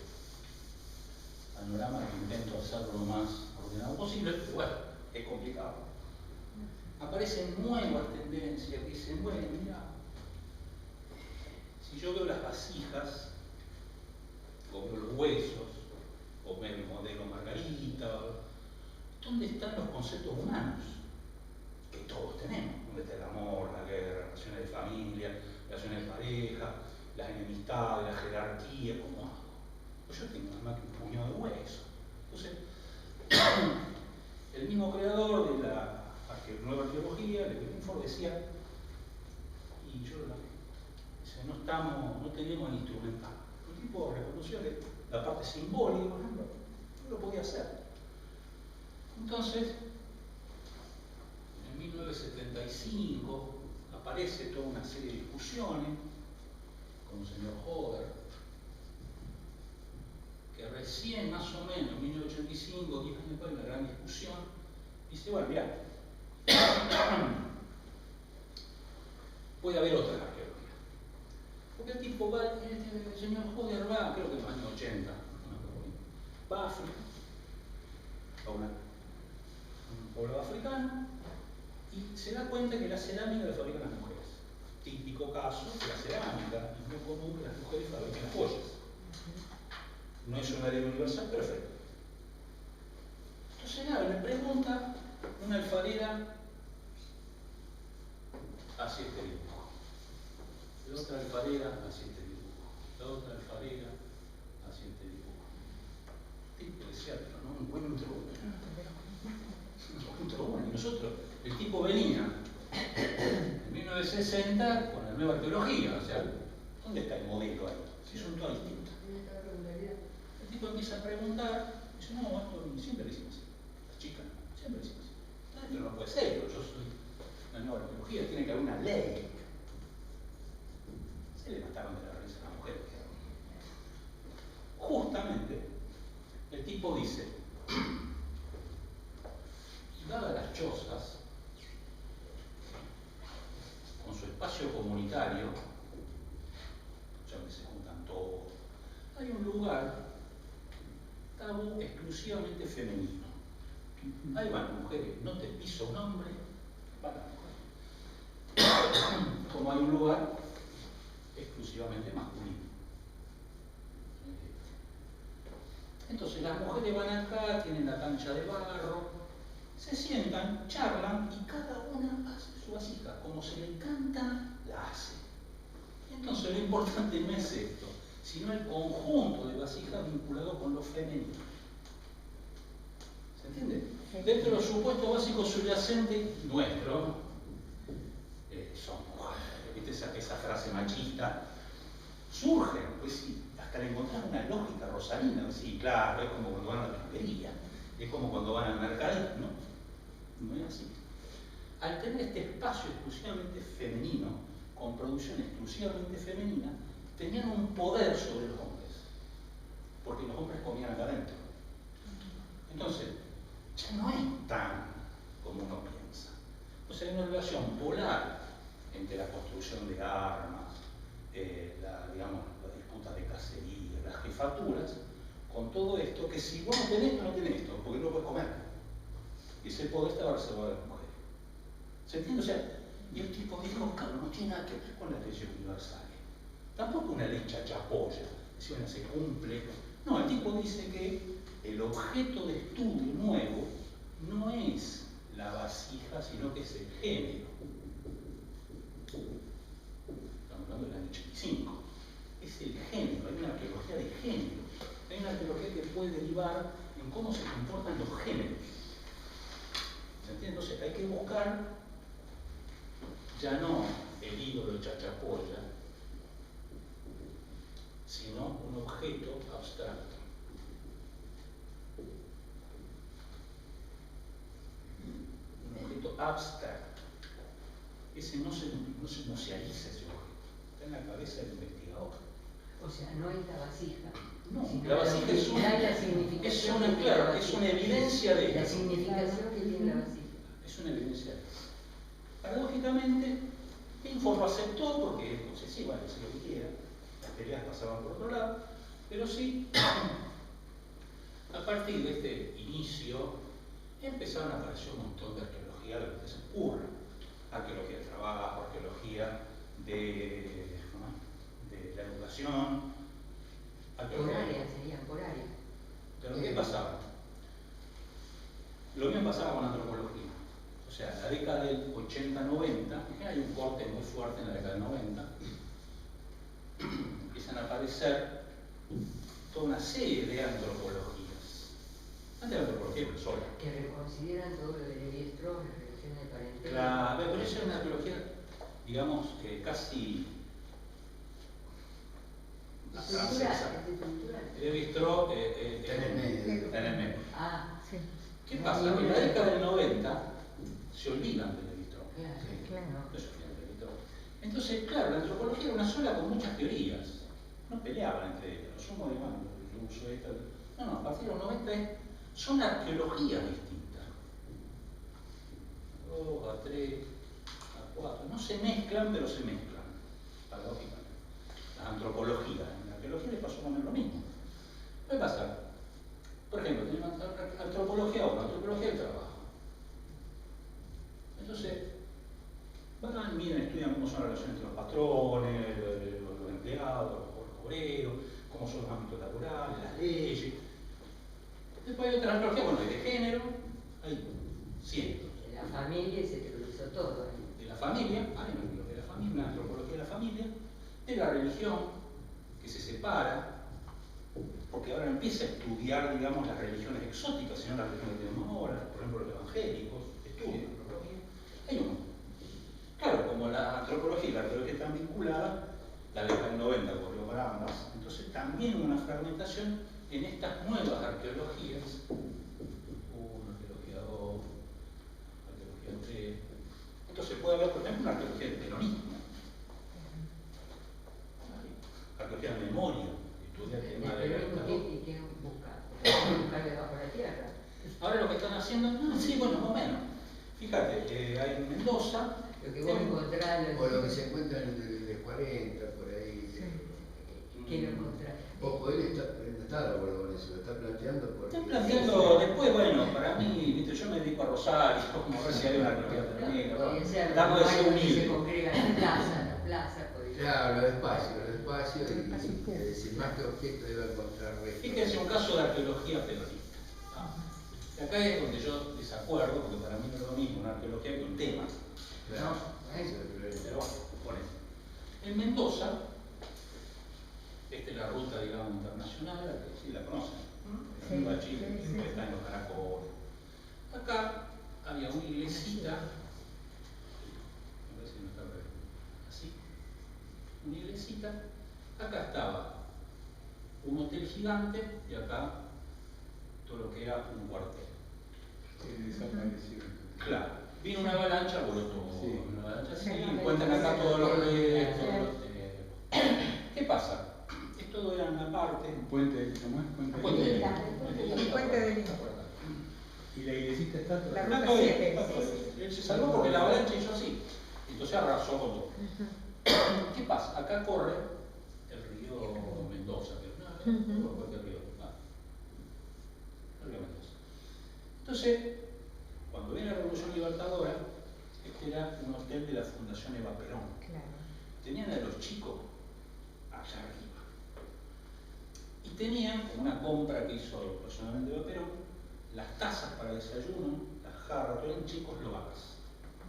panorama que intento hacerlo lo más ordenado posible, pero bueno, es complicado. Aparecen nuevas tendencias que dicen, bueno, mira, si yo veo las vasijas, o veo los huesos, o veo el modelo Margarita, ¿dónde están los conceptos humanos? Que todos tenemos. ¿Dónde está el amor, la guerra, las relaciones de familia, relaciones de pareja, las enemistades, la jerarquía? ¿Cómo hago? Pues yo tengo nada más que un puñado de huesos. Entonces, el mismo creador de la nueva arqueología, Le Guinford, decía, y yo no tenemos el instrumental. El tipo reconoció que la parte simbólica, por ejemplo, no lo podía hacer. Entonces, en 1975 aparece toda una serie de discusiones con el señor Hover, que recién, más o menos, en 1985, 10 años después de la gran discusión, dice, bueno, mirá, puede haber otra arqueología. Porque el tipo va, el señor Hover va, creo que en los años 80, va a África, a un poblado africano, y se da cuenta que la cerámica la fabrican las mujeres. Típico caso de la cerámica, es muy común que las mujeres fabriquen joyas. No es una ley universal, perfecto. Entonces, nada, le pregunta una alfarera, hace este dibujo. De otra alfarera, hace este dibujo. la otra alfarera, hacia este dibujo. Tipo decía, pero no encuentro uno. Y nosotros, el tipo venía en 1960 con la nueva arqueología, o sea, ¿dónde está el modelo ahí? Si son todas distintas. El tipo empieza a preguntar, y dice, no, esto siempre lo hicimos así. Las chicas, siempre lo hicimos así. Pero no puede ser, yo soy la nueva arqueología, tiene que haber una ley. Se le mataron de la risa a la mujer. Justamente, el tipo dice, dadas las chozas, con su espacio comunitario, ya que se juntan todos, hay un lugar tabú exclusivamente femenino. Ahí van mujeres, no te piso un hombre, van las mujeres. Como hay un lugar exclusivamente masculino. Entonces las mujeres van acá, tienen la cancha de barro, se sientan, charlan y cada una hace su vasija. Como se le canta, la hace. Entonces lo importante no es esto, sino el conjunto de vasijas vinculado con lo femenino. ¿Se entiende? Dentro de los supuestos básicos subyacentes nuestros, son, ¿viste esa frase machista? Surgen, pues sí, hasta le encontramos una lógica rosalina, sí, claro, es como cuando van a la peluquería, es como cuando van al mercadito, ¿no? No es así. Al tener este espacio exclusivamente femenino, con producción exclusivamente femenina, tenían un poder sobre los hombres, porque los hombres comían acá adentro. Entonces, ya no es tan como uno piensa. O sea, hay una relación polar entre la construcción de armas, digamos, las disputas de cacería, las jefaturas, con todo esto, que si vos no tenés esto, no tenés esto, porque no puedes comer. Y ese poder estaba reservado a las mujeres. ¿Se entiende? O sea, y el tipo dijo, claro, no tiene nada que ver con las leyes universales. Tampoco una ley chachapoya, si bueno, se cumple. No, el tipo dice que el objeto de estudio nuevo no es la vasija, sino que es el género. Estamos hablando del año 85. Es el género, hay una arqueología de género. Hay una arqueología que puede derivar en cómo se comportan los géneros. ¿Se entiende? Entonces hay que buscar ya no el ídolo chachapoya, sino un objeto abstracto. Un objeto abstracto. Ese no se musealiza, ese objeto. Está en la cabeza del investigador. O sea, no es la vasija. No, la vasija es una evidencia de la significación que tiene la vasija. Es una evidencia de eso. Paradójicamente, Pinford lo aceptó porque, no sé si, bueno, es lo que quiera, las peleas pasaban por otro lado, pero sí, a partir de este inicio, empezaron a aparecer un montón de arqueología de lo que se ocurra. Arqueología del trabajo, arqueología de la educación, por área, serían por área. Pero ¿qué pasaba? Lo mismo pasaba con la antropología. O sea, en la década del 80-90, hay un corte muy fuerte en la década del 90, empiezan a aparecer toda una serie de antropologías. Antes la antropología era sola. Que reconsideran todo lo de Levi-Strauss, la relación de parentela. Claro, pero eso era una arqueología, digamos, casi francesa. Levi-Strauss está en el medio. Ah, sí. ¿Qué pasa? En la década del 90 se olvidan de Levi-Strauss. Claro. Entonces, claro, la antropología era una sola con muchas teorías. No peleaban entre ellas. Los somos de mano, el uso esta. No, a partir de los 90 son arqueologías distintas. 2, a 3, a 4. No se mezclan, pero se mezclan. Paradójicamente. Las antropologías. En la arqueología les pasó más o menos lo mismo. ¿Qué pasa? Por ejemplo, tenemos antropología 1, antropología del trabajo. Entonces, van, miren, estudian cómo son las relaciones entre los patrones, los empleados, los obreros, cómo son los ámbitos laborales, las leyes. Después hay otra antropología, bueno, hay de género, hay cientos. De la familia se teorizó todo. De la familia, hay una antropología de la familia, de la religión, que se separa, porque ahora empieza a estudiar, digamos, las religiones exóticas, sino las religiones que tenemos ahora, por ejemplo los evangélicos, estudian antropología. Hay un montón. Claro, como la antropología y la arqueología están vinculadas, la década del 90 corrió para ambas, entonces también hubo una fragmentación en estas nuevas arqueologías, arqueología 2, arqueología 3. Entonces puede haber, por ejemplo, una arqueología del peronismo, arqueología de memoria, estudia el tema de la ¿Qué buscar debajo de la tierra? Ahora lo que están haciendo, sí, bueno, más o menos. Fíjate, hay en Mendoza. Lo que vos encontrás. O lo que se encuentra en el 40, por ahí. ¿Qué lo encontrás? Ojo, él no está de acuerdo con eso, lo está planteando porque... Están planteando, después, bueno, para mí, viste, yo me dedico a Rosario, como a ver si hay una arqueología femenina, estamos de ser humildes. Se congrega en la plaza. Claro, los espacios, y decir, más que objeto debe encontrar restos. Fíjense un caso de arqueología peronista. Acá es donde yo desacuerdo, porque para mí no es lo mismo una arqueología que un tema. Claro, Pero bueno, por eso. En Mendoza, esta es la ruta, digamos, internacional, la que sí la conocen. En Chile, siempre está en los caracoles. Acá había una iglesita, a ver si no está así, una iglesita, acá estaba un hotel gigante y acá todo lo que era un cuartel. Desapareció. Claro, vino una avalancha, voló todo. Sí. Una avalancha, sí, cuentan acá todos los restos. ¿Qué pasa? Esto era una parte. Un puente, ¿cómo es? Puente de Lima. El puente de Lima. Y la iglesita está toda. La Está ruta todo bien, 7. está todo bien. Él se salvó porque la avalancha hizo así. Entonces arrasó con todo. ¿Qué pasa? Acá corre el río Mendoza, que es una cualquier río. El río Mendoza. Entonces, cuando viene la Revolución Libertadora, este era un hotel de la Fundación Eva Perón. Claro. Tenían a los chicos allá arriba. Y tenían, como una compra que hizo personalmente Eva Perón, las tazas para desayuno, las jarras, eran chicos locas.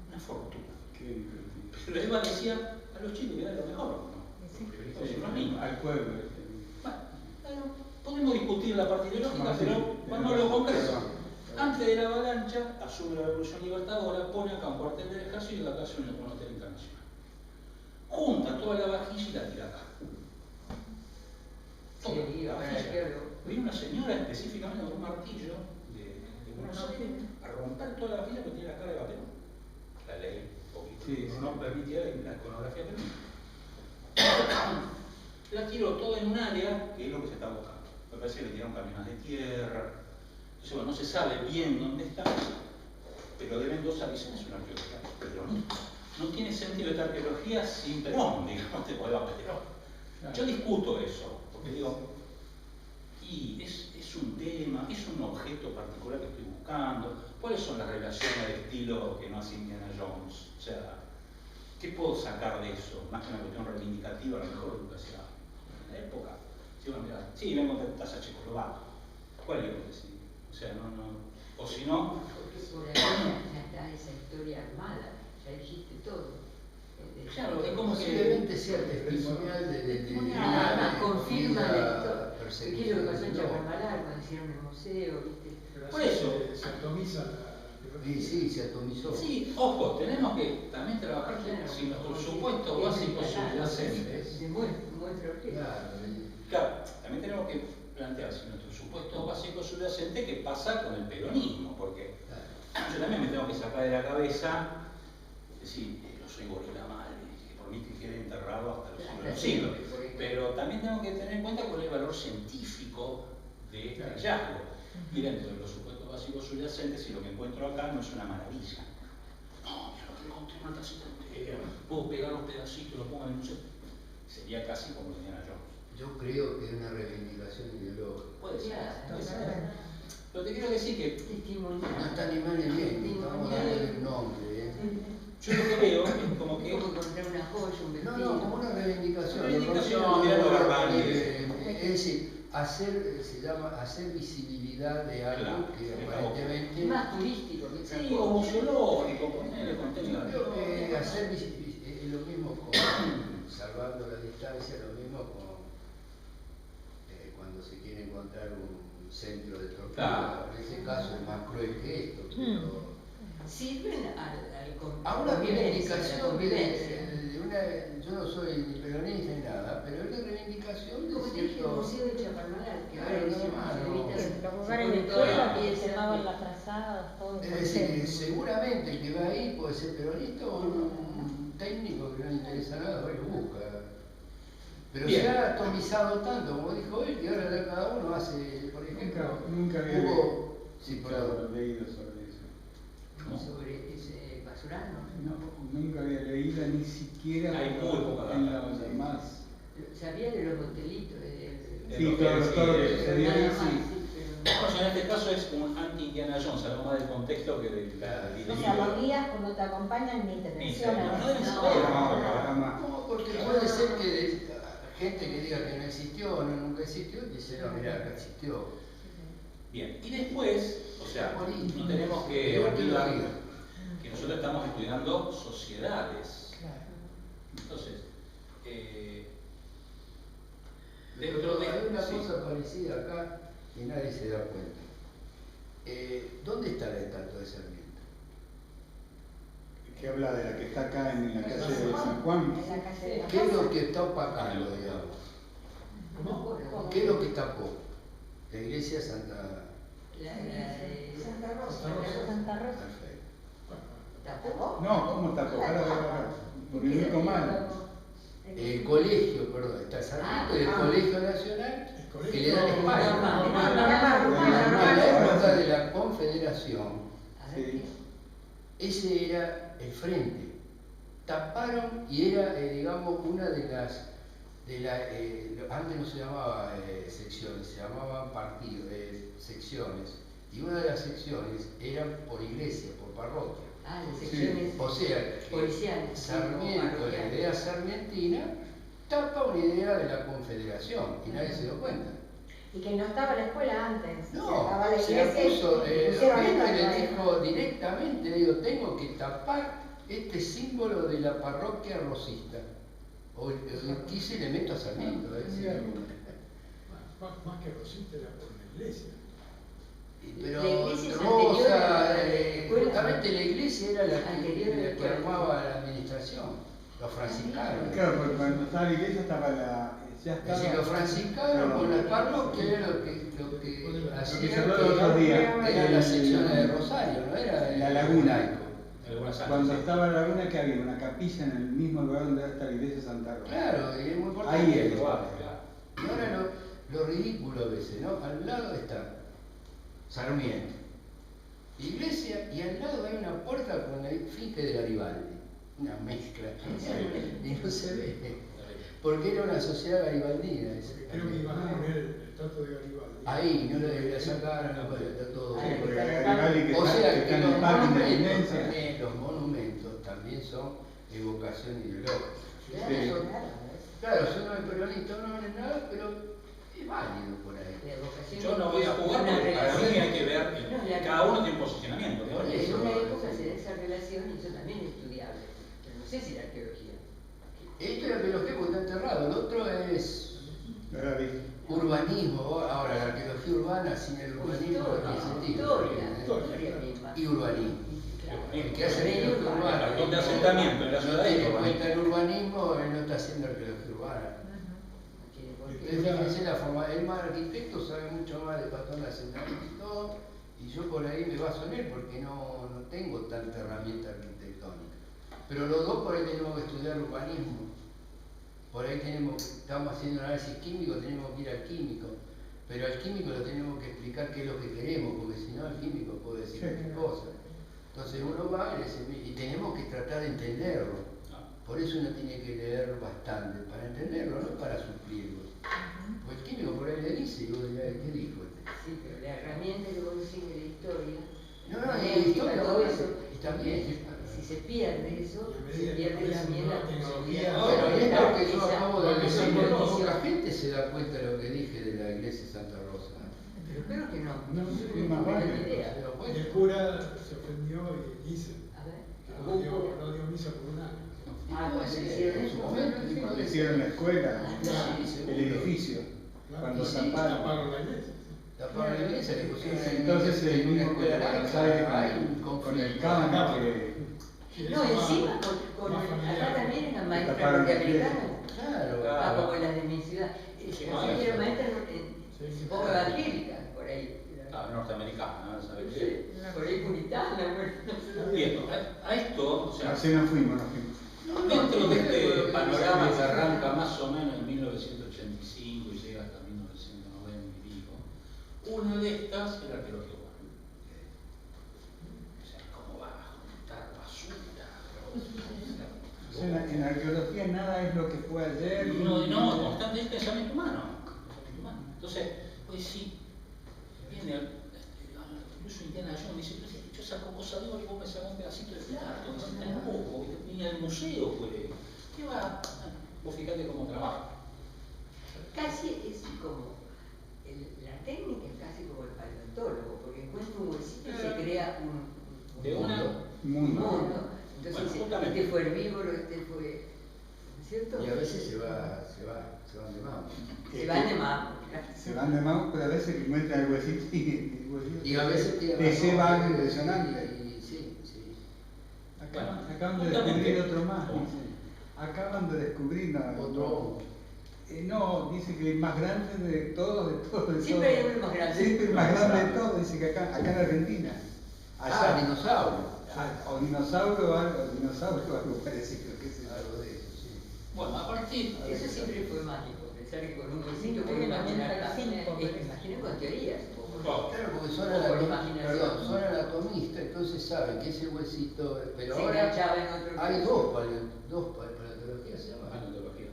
Una fortuna. Qué divertido. Pero Eva decía a los chicos que era lo mejor, ¿no? Sí. Los niños. Al pueblo. Bueno, podemos discutir la parte ideológica, No, sí, pero vamos a lo concreto. Antes de la avalancha, asume la Revolución Libertadora, pone acá un cuartel del ejército y acá hace un hotel internacional. Junta toda la vajilla y la tira acá. Toda la vajilla. Vino una señora específicamente con un martillo de Buenos Aires a romper toda la vajilla que tiene la cara de Perón. La ley, poquito, Sí, no permitía la iconografía Perón. La tiró toda en un área que es lo que se está buscando. Me parece que le tiraron camiones de tierra. Entonces, bueno, no se sabe bien dónde está, pero de Mendoza dicen es una arqueología peronista. No tiene sentido esta arqueología sin Perón, digamos, te podés a Perón. Yo discuto eso, porque digo, y es un tema, es un objeto particular que estoy buscando, ¿cuáles son las relaciones de estilo que no hace Indiana Jones? O sea, ¿qué puedo sacar de eso? Más que una cuestión reivindicativa, a lo mejor de lo que hacía en la época. Sí, bueno, mira, sí, vengo de taza checoslovaca. ¿Cuál es lo que sí? O sea, o si no... Porque por ahí ya está esa historia armada, ya dijiste todo. Claro, es como que... Posiblemente sea testimonial de Nada más confirma la esto. ¿Qué es lo que pasó en Chaparral cuando hicieron el museo? ¿Viste? Por eso. Se atomiza Sí, se atomizó. Sí, ojo, tenemos que también trabajar si nuestro supuesto básico subyacente. Demuestra que. Claro, también tenemos que plantear si nuestro supuesto básico subyacente qué pasa con el peronismo, porque yo también me tengo que sacar de la cabeza, decir, yo soy gorila mal, que por mí que quede enterrado hasta los siglos. Pero también tengo que tener en cuenta cuál es el valor científico de este hallazgo. Y dentro de los supuestos básicos subyacentes, si lo que encuentro acá no es una maravilla. No, mira lo que encontré una tacita entera, puedo pegar los pedacitos, lo pongo en el museo. Sería casi como Indiana Jones. Yo creo que es una reivindicación ideológica. Puede ser. Pero te quiero decir que No está ni mal ni bien, estamos dándole un nombre. yo lo que veo es como que... Como encontrar una joya, un vestido. No, como una reivindicación. Mirando la radio. Es decir, se llama hacer visibilidad de algo que aparentemente... Más turístico, que Sí, o museológico, ponerle contenido. Creo que hacer visibilidad es lo mismo con, salvando la distancia, lo mismo cuando se quiere encontrar un centro de tortura. Claro. En ese caso es más cruel que esto. Pero sirven a una convivencia, reivindicación a la convivencia. yo no soy ni peronista ni nada, pero es la reivindicación de Como te dije, el cierto... Museo de Chaparmalal, que Claro, ahora no, se no. limita a Los se lugares pone de toda la escuela que pieza, se daban las frazadas, todo. Es decir, seguramente el que va ahí puede ser peronista o un técnico que no le interesa nada, va y lo busca. Pero Bien. se ha atomizado tanto, como dijo él, que ahora ya cada uno hace, por ejemplo, Nunca había sí, perdón. leído sobre eso. sobre ese basurano. No, nunca había leído ni siquiera Hay muy poca en data. los demás. Sabía de los motelitos, Sí, todo lo que sucedió ahí, sí. Bueno, en este caso es un anti-Indiana Jones, algo más del contexto que de la O sea, los guías cuando te acompañan ni te mencionan. No deben No, saber. jamás. No, porque puede ser que gente que diga que no existió o nunca existió, dice, no, mirá, acá existió. Bien, y después, o sea, Morir. no tenemos que Igual que olvidar los guías. que nosotros estamos estudiando sociedades. Entonces, dentro de... Hay una sí. cosa parecida acá que nadie se da cuenta. ¿Dónde está la estatua de Sarmiento? Que habla de la que está acá en la calle de San Juan. En la calle de la ¿Qué es lo casa. que está opacando, digamos? No, ¿Qué es lo que tapó? La iglesia Santa... Santa Rosa. Perfecto. ¿Tapó? No, ¿cómo está? Ahora, porque lo ubico mal. El colegio, perdón, está Sarmiento y el Colegio Nacional que le da la espalda. En la época de la Confederación, A ver, Sí. ese era el frente. Taparon y era, digamos, una de las... antes no se llamaba secciones, se llamaban partidos, secciones. Y una de las secciones eran por iglesia, por parroquia. las secciones O sea, que policiales. Sarmiento, la idea sarmientina, tapa una idea de la Confederación y nadie se dio cuenta. Y que no estaba la escuela antes. No, estaba la se la iglesia y puso, pusieron gente esta le otra dijo directamente, le digo, tengo que tapar este símbolo de la parroquia rosista. O quise le meto a Sarmiento. Más que Rosita era por la iglesia. Pero La iglesia es Rosa, anterior a la escuela. justamente la iglesia era la Anterior a la que escuela. armaba la administración, los franciscanos. Claro, porque cuando estaba la iglesia estaba ya Es estaba. decir, los franciscanos con la parroquia era lo que Lo que se habló el otro día. era la sección de Rosario, no era La laguna. laico. Algunas Cuando antes, estaba la laguna, que había una capilla en el mismo lugar donde está la iglesia de Santa Rosa. Claro, y es muy importante. Ahí es. igual, claro. Y ahora lo ridículo a veces, ¿no? Al lado está Sarmiento, iglesia, y al lado hay una puerta con el finque de Garibaldi. Una mezcla. Y no se ve. Porque era una sociedad garibaldina. Creo que iban a poner el estatua de Garibaldi. Ahí, no le sacaron, está todo. Sí, porque Garibaldi que O está, sea que está que en los el parque monumentos, Independencia. los monumentos también son evocación ideológica. Sí. Claro, yo no soy peronista, no es nada, pero es válido por ahí. La evocación Yo no voy a jugar una porque para mí relación. hay que ver, No, la- cada uno tiene un posicionamiento. ¿no? Por En eso. una época se da esa relación y eso también es estudiable. Pero no sé si la arqueología. Esto es la arqueología porque está enterrado, el otro es Ahora dije. urbanismo. Ahora, la arqueología urbana sin el urbanismo no tiene sentido. Historia misma. Y urbanismo. Claro. El que hace Medio arqueología urbano. urbana, Donde asentamiento en la ciudad no y tiene en urbanismo. cuenta el urbanismo, él no está haciendo arqueología urbana. No tiene por qué. Pero fíjense la forma, el más arquitecto sabe mucho más de patrón de asentamiento y todo, y yo por ahí me baso en él porque no tengo tanta herramienta arquitectónica. Pero los dos por ahí tenemos que estudiar urbanismo. Por ahí estamos haciendo análisis químico, tenemos que ir al químico. Pero al químico lo tenemos que explicar qué es lo que queremos, porque si no el químico puede decir cualquier cosa. Entonces uno va y tenemos que tratar de entenderlo. Por eso uno tiene que leer bastante, para entenderlo, no para suplirlo. Pues el químico por ahí le dice, y vos dirás, ¿qué dijo este? Sí, pero la herramienta que vos decís de la historia. No, y la genética, historia todo bueno, eso. y también. Si se pierde eso, Y a se medida que pierde aparece también nueva la tecnología, posibilidad. Bueno, y esto que yo Esa acabo de decir, visión. poca gente se da cuenta de lo que dije de la iglesia de Santa Rosa. Pero espero que no. No, es es más una vale. idea. ¿Se da y cuenta? el cura se ofendió y dice A ver. que no dio misa por un año. Ah, Puede cuando ser, hicieron en eso. su momento, y puede Le hicieron la ser. escuela, Sí, seguro. el edificio. Cuando sí, Taparon la iglesia. Taparon la iglesia, le pusieron entonces el una mismo escuela con Buenos laica, Aires, hay un con el conflicto. Cámara que No, encima acá también eran maestras taparon la norteamericanas. Claro. Ah, como las de mi ciudad. Sí, Así eran maestras Sí. poco evangélicas, por ahí. norteamericana, ¿no? ¿Sabes No qué? sé, por ahí puritana, bueno. Bien, a esto, o sea, así nos fuimos. dentro de este panorama que arranca más o menos en 1985 y llega hasta 1990 y pico, una de estas es la arqueología urbana. O sea, ¿cómo va a juntar basura? En arqueología nada es lo que fue ayer. No, constante es pensamiento humano. Entonces, pues sí, viene incluso Indiana Jones dice, pero si yo saco cosas de oro y vos me sacás un pedacito de plato, me un poco, ni al museo puede. ¿Qué va? Vos fijate cómo trabaja. Casi es como, la técnica es casi como el paleontólogo, porque encuentra un huesito y se crea un De una mundo. Entonces, Bueno, dice, justamente. este fue herbívoro, este fue. ¿Cierto? Y a veces se van de mambo. Se van de mambo. Se van de mambo, pero a veces encuentran el huesito Y a veces te llevan impresionante. Y sí, sí. Acaban de descubrir otro más, dice. Acaban de descubrir Otro. No, dice que el más grande de todos. Siempre hay uno más grande. Siempre el más grande de todos, dice que acá en Argentina. Dinosaurio. O dinosaurio o algo parecido, qué sé yo. Algo de eso, sí. Bueno, a partir de Eso siempre fue mágico, pensar que con un huesito Sí, puede imaginar el cosas. cinco, por eso. Imaginen con teorías. Claro, porque son, O por imaginación. son anatomistas, entonces saben que ese huesito, pero Se ahora enganchaba en otro hay cosa. dos paleontologías, se llaman. paleontología,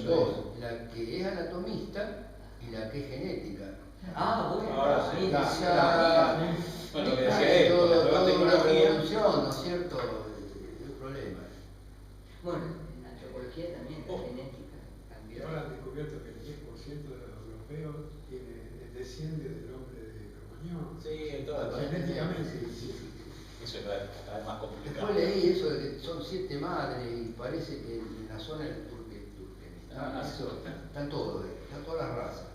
Dos, la que es anatomista y la que es genética. Ah, bueno. Ahora sí. Esa, bueno, lo que decía él, con la nueva todo una tecnología. revolución, ¿no es cierto? El problema. Bueno, en la antropología también, la genética Y cambió. ahora han descubierto que el 10% de los europeos desciende del hombre de Cromañón. Sí, todo Genéticamente. Eso es cada vez más complicado. Después leí eso de que son 7 madres y parece que en la zona del Turquestán, eso, están todas las razas.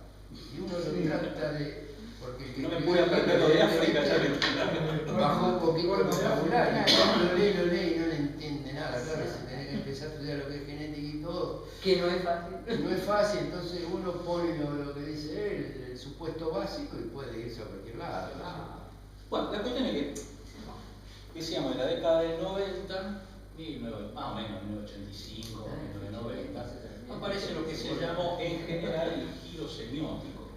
Y uno lo trata de. Porque el que No me pude aprender lo de África, ya me bajó un poquito el vocabulario, lo lee y no le entiende nada, claro, se tiene que empezar a estudiar lo que es genética y todo. Que no es fácil. Y no es fácil, entonces uno pone lo que dice él, el supuesto básico y puede irse a cualquier lado. Bueno, la cuestión es que, decíamos, en la década del 90, más o menos 1985, 1990, aparece lo que se llamó en general el giro semiótico.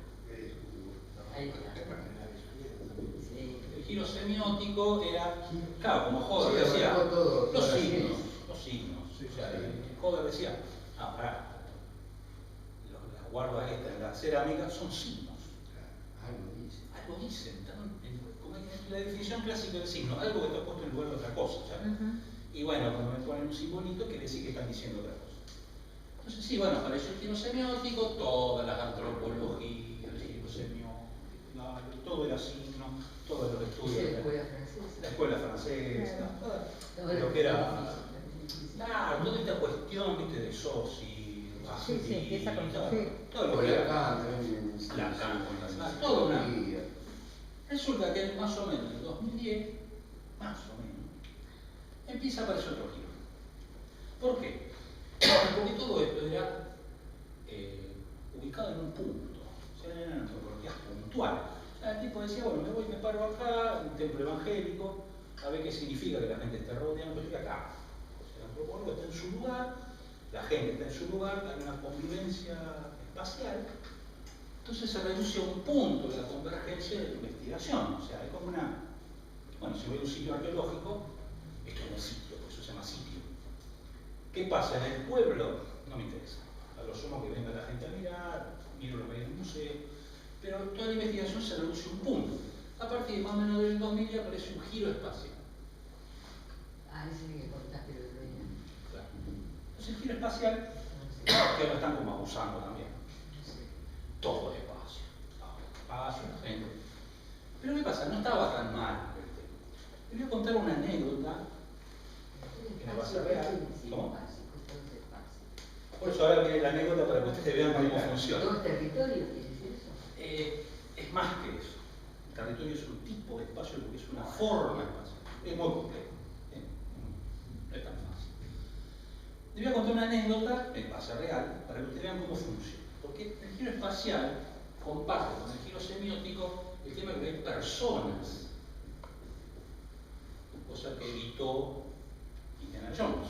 Ahí está. Sí. El giro semiótico era, claro, como Joder Sí, decía, abarcó todo, los todas las signos. ciencias. O sea, Joder decía, pará, las guardas estas en la cerámica son signos. Algo dicen, como es la definición clásica del signo, algo que está puesto en lugar de otra cosa. ¿sabes? Y bueno, cuando me ponen un simbolito, quiere decir que están diciendo otra cosa. Entonces sí, bueno, apareció el giro semiótico, todas las antropologías, el giro semiótico, todo era signo, todos los estudios. La escuela francesa. La escuela francesa, Todo lo lo que era. Claro, toda esta cuestión, viste, de Sossi, Sí, empieza con Sossi. todo lo Por que era. Lacan también. Lacan, la todo una. psicología. Resulta que más o menos en el 2010, más o menos, empieza a aparecer otro giro. ¿Por qué? Porque todo esto era ubicado en un punto, o sea, eran antropologías puntuales. O sea, el tipo decía, bueno, me paro acá, un templo evangélico, a ver qué significa que la gente esté rodeando, pero estoy acá. O sea, el antropólogo está en su lugar, la gente está en su lugar, hay una convivencia espacial. Entonces se reduce a un punto de la convergencia de la investigación. O sea, es como una. Bueno, si voy a un sitio arqueológico, esto es un sitio, por eso se llama sitio. ¿Qué pasa? En el pueblo no me interesa. A lo sumo que venga la gente a mirar, miro lo que hay en el museo, pero toda la investigación se reduce a un punto. A partir de más o menos del 2000 aparece un giro espacial. Ese que contaste el otro día. Claro. Entonces el giro espacial, que lo están como abusando también. Todo es espacio. Espacio, la gente. Pero ¿qué pasa? No estaba tan mal el tema. Les voy a contar una anécdota que me va a ser real. ¿Cómo? Por eso ahora viene la anécdota para que ustedes vean cómo funciona. Dos territorios. es más que eso. El territorio es un tipo de espacio porque es una forma de espacio. Es muy complejo. No es tan fácil. Les voy a contar una anécdota, me pasa real, para que ustedes vean cómo funciona. Porque el giro espacial comparte con el giro semiótico el tema de que hay personas, cosa que evitó Indiana Jones.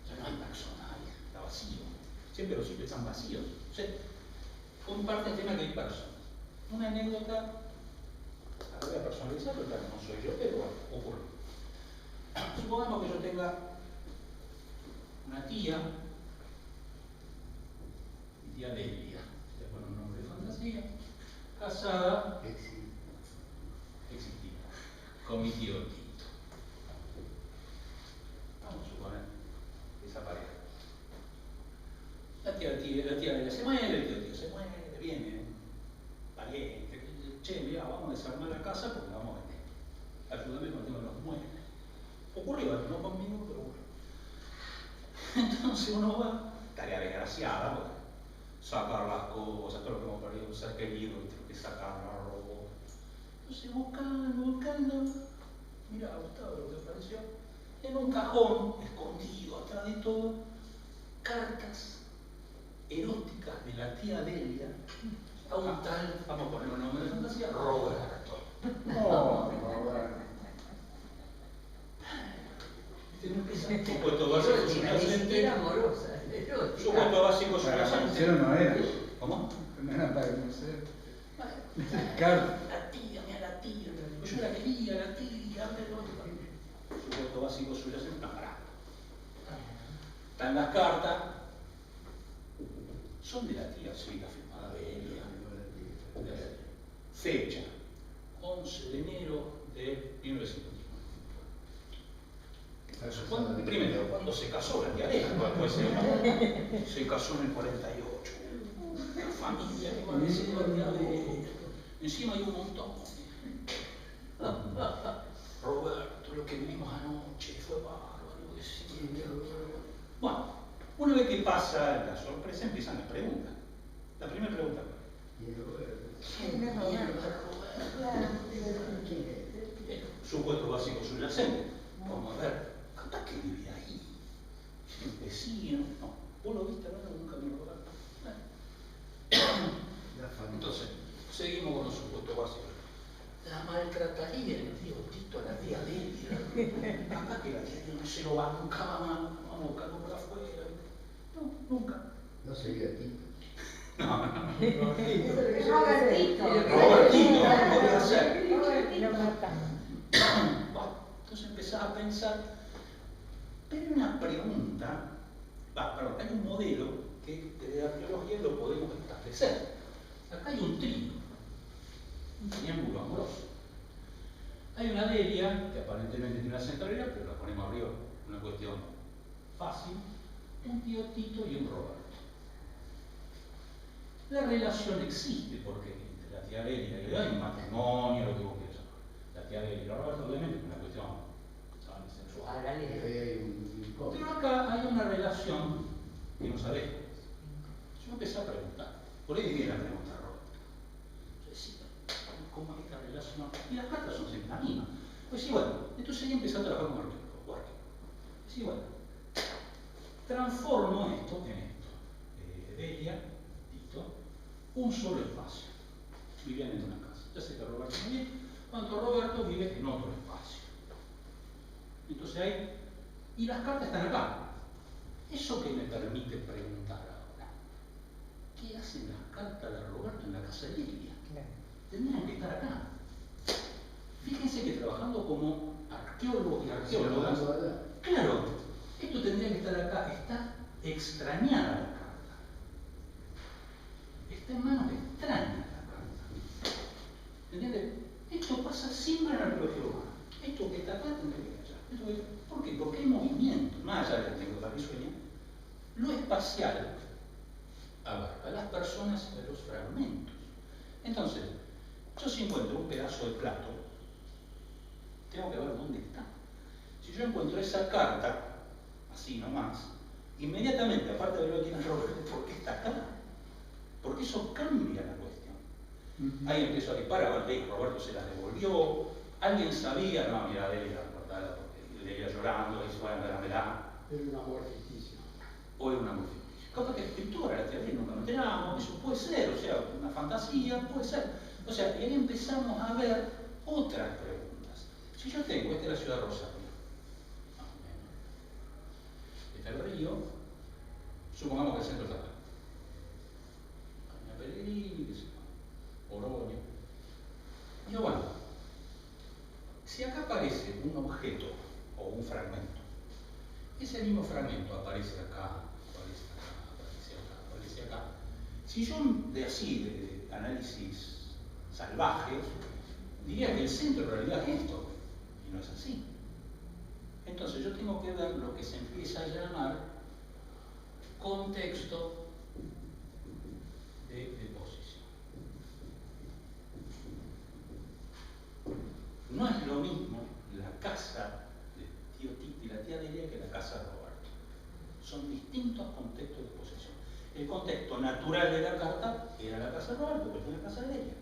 O sea, no hay personas ahí, está vacío. Siempre los sitios están vacíos. O sea, comparte el tema de que hay personas. Una anécdota, la voy a personalizar, porque no soy yo, pero bueno, ocurre. Supongamos que yo tenga una tía, mi tía Delia, le pongo un nombre de fantasía, casada, existía, con mi tío Tito. Vamos a suponer esa pareja. La tía Delia se muere, el tío Tito se muere, viene pariente, che, mira, vamos a desarmar la casa porque la vamos a vender. Ayúdame con el tema de los muebles. Ocurrió, no conmigo, pero bueno. Entonces uno va, tarea desgraciada, porque sacar las cosas, todo lo que hemos perdido, un ser querido, tengo que sacar la ropa. Entonces buscando, mira, Gustavo, lo que apareció, en un cajón, escondido atrás de todo, cartas eróticas de la tía Delia a un tal, vamos a poner un nombre de fantasía, Roberto. No, Roberto. Supuesto básico subyacente. amorosa, Supuesto básico subyacente. No era. ¿Cómo? No era para conocer. Carlos. La tía, mira la tía. Yo la quería, la tía, pero. Supuesto básico subyacente. No, pará. Están las cartas. Son de la tía, sí, la firmada de ella. Fecha: 11 de enero de 1950. Primero, cuando se casó la tía Delia, después se casó en el 48. La familia que va a decir la tía Delia. Encima hay un montón. Roberto, lo que vivimos anoche fue bárbaro. Bueno, una vez que pasa la sorpresa, empiezan las preguntas. La primera pregunta: ¿quién es Roberto? Supuesto básico subyacente. Vamos a ver. ¿Hasta que vivía ahí? ¿El vecino? No. ¿Vos lo viste? No, nunca me lo contaste. Entonces, seguimos con los supuestos básicos. La maltrataría el tío Tito a la tía Delia. Capaz que la tía Delia no se lo bancaba más. Vamos a buscarlo por afuera. No, nunca. No sería Tito. No. Robertito. Robertito, podría ser. Lo mataron. Bueno, entonces empezás a pensar. Pero hay una pregunta, perdón, hay un modelo que desde la arqueología lo podemos establecer. Acá hay un triángulo amoroso. Hay una Delia, que aparentemente tiene una centralidad, pero la ponemos arriba, una cuestión fácil, un tío Tito y un Roberto. La relación existe porque entre la tía Delia y hay un matrimonio, lo que vos quieras. La tía Delia y Roberto, obviamente, es una cuestión sexual. Pero acá hay una relación que no sabés. Yo empecé a preguntar. Por ahí viene la pregunta, Roberto. Yo decía, ¿cómo es esta relación? Y las cartas son siempre las mismas. Pues sí, bueno, entonces ahí empecé a trabajar con arqueólogo. Sí, bueno, transformo esto en esto. Delia, Tito, un solo espacio. Vivían en una casa. Ya sé que Roberto no vive, cuando Roberto vive en otro espacio. Entonces ahí, y las cartas están acá. Eso que me permite preguntar ahora, ¿qué hacen las cartas de Roberto en la casa de Delia? Tendrían que estar acá. Fíjense que trabajando como arqueólogos y arqueólogas, claro, esto tendría que estar acá. Está extrañada la carta. Está en manos extrañas la carta. ¿Entiendes? Esto pasa siempre en la arqueología humana. Esto que está acá tendría que estar allá. ¿Por qué? Porque hay movimiento, más allá de la anécdota risueña. Lo espacial abarca a las personas y a los fragmentos. Entonces, yo si encuentro un pedazo de plato, tengo que ver dónde está. Si yo encuentro esa carta, así nomás, inmediatamente, aparte de ver quién es Roberto, ¿por qué está acá? Porque eso cambia la cuestión. Ahí empezó a disparar, Roberto se las devolvió, alguien sabía, no, mira, Delia, guardala, porque Delia llorando, dice, bueno, dámela. Era un amor ficticio. O era un amor ficticio. Capaz que la escritora, la teoría, nunca nos enteramos, eso puede ser, o sea, una fantasía, puede ser. O sea, y ahí empezamos a ver otras preguntas. Si yo tengo, esta es la ciudad de Rosario, más o menos. Está el río, supongamos que el centro está acá. Caña Pellegrini, qué sé yo, Oroño. Y bueno, si acá aparece un objeto o un fragmento, ese mismo fragmento aparece acá, aparece acá, aparece acá, aparece acá. Si yo de análisis salvaje, diría que el centro en realidad es esto, y no es así. Entonces yo tengo que ver lo que se empieza a llamar contexto de deposición. No es lo mismo la casa de tío Tito y la tía Delia que la casa de Roberto. Son distintos contextos de posesión. El contexto natural de la carta era la casa de Roberto, pero es la casa de Delia.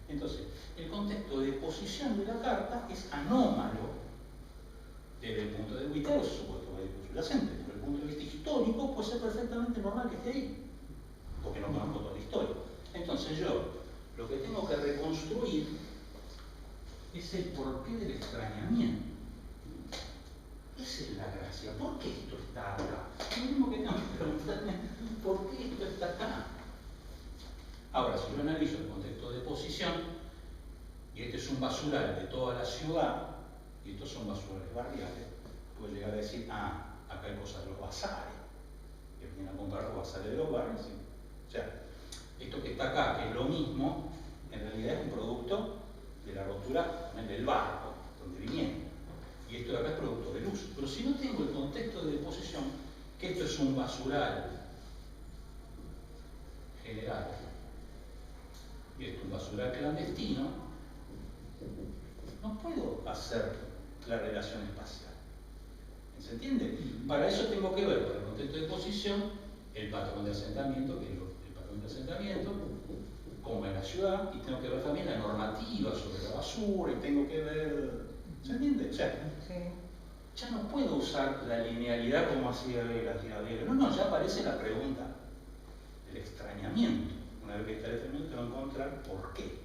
Entonces, el contexto de posición de la carta es anómalo desde el punto de vista, por supuesto, subyacente. Desde el punto de vista histórico puede ser perfectamente normal que esté ahí, porque no conozco toda la historia. Entonces yo lo que tengo que reconstruir es el porqué del extrañamiento. Esa es la gracia. ¿Por qué esto está acá? Lo mismo que tengo que preguntarme, ¿por qué esto está acá? Ahora, si yo analizo el contexto de posición, y este es un basural de toda la ciudad, y estos son basurales barriales, puedo llegar a decir, ah, acá hay cosas de los bazares, que vienen a comprar los bazares de los barrios. ¿Sí? O sea, esto que está acá, que es lo mismo, en realidad es un producto de la rotura del barco, donde vinieron. Y esto de acá es producto del uso. Pero si no tengo el contexto de deposición, que esto es un basural general, y esto es un basural clandestino, no puedo hacer la relación espacial. ¿Se entiende? Para eso tengo que ver, para el contexto de deposición, el patrón de asentamiento, que es el patrón de asentamiento, como en la ciudad, y tengo que ver también la normativa sobre la basura, y tengo que ver, ¿se entiende? O sea, ya no puedo usar la linealidad como hacía la tía Diego. No, ya aparece la pregunta del extrañamiento. Una vez que está el extrañamiento, tengo que encontrar por qué.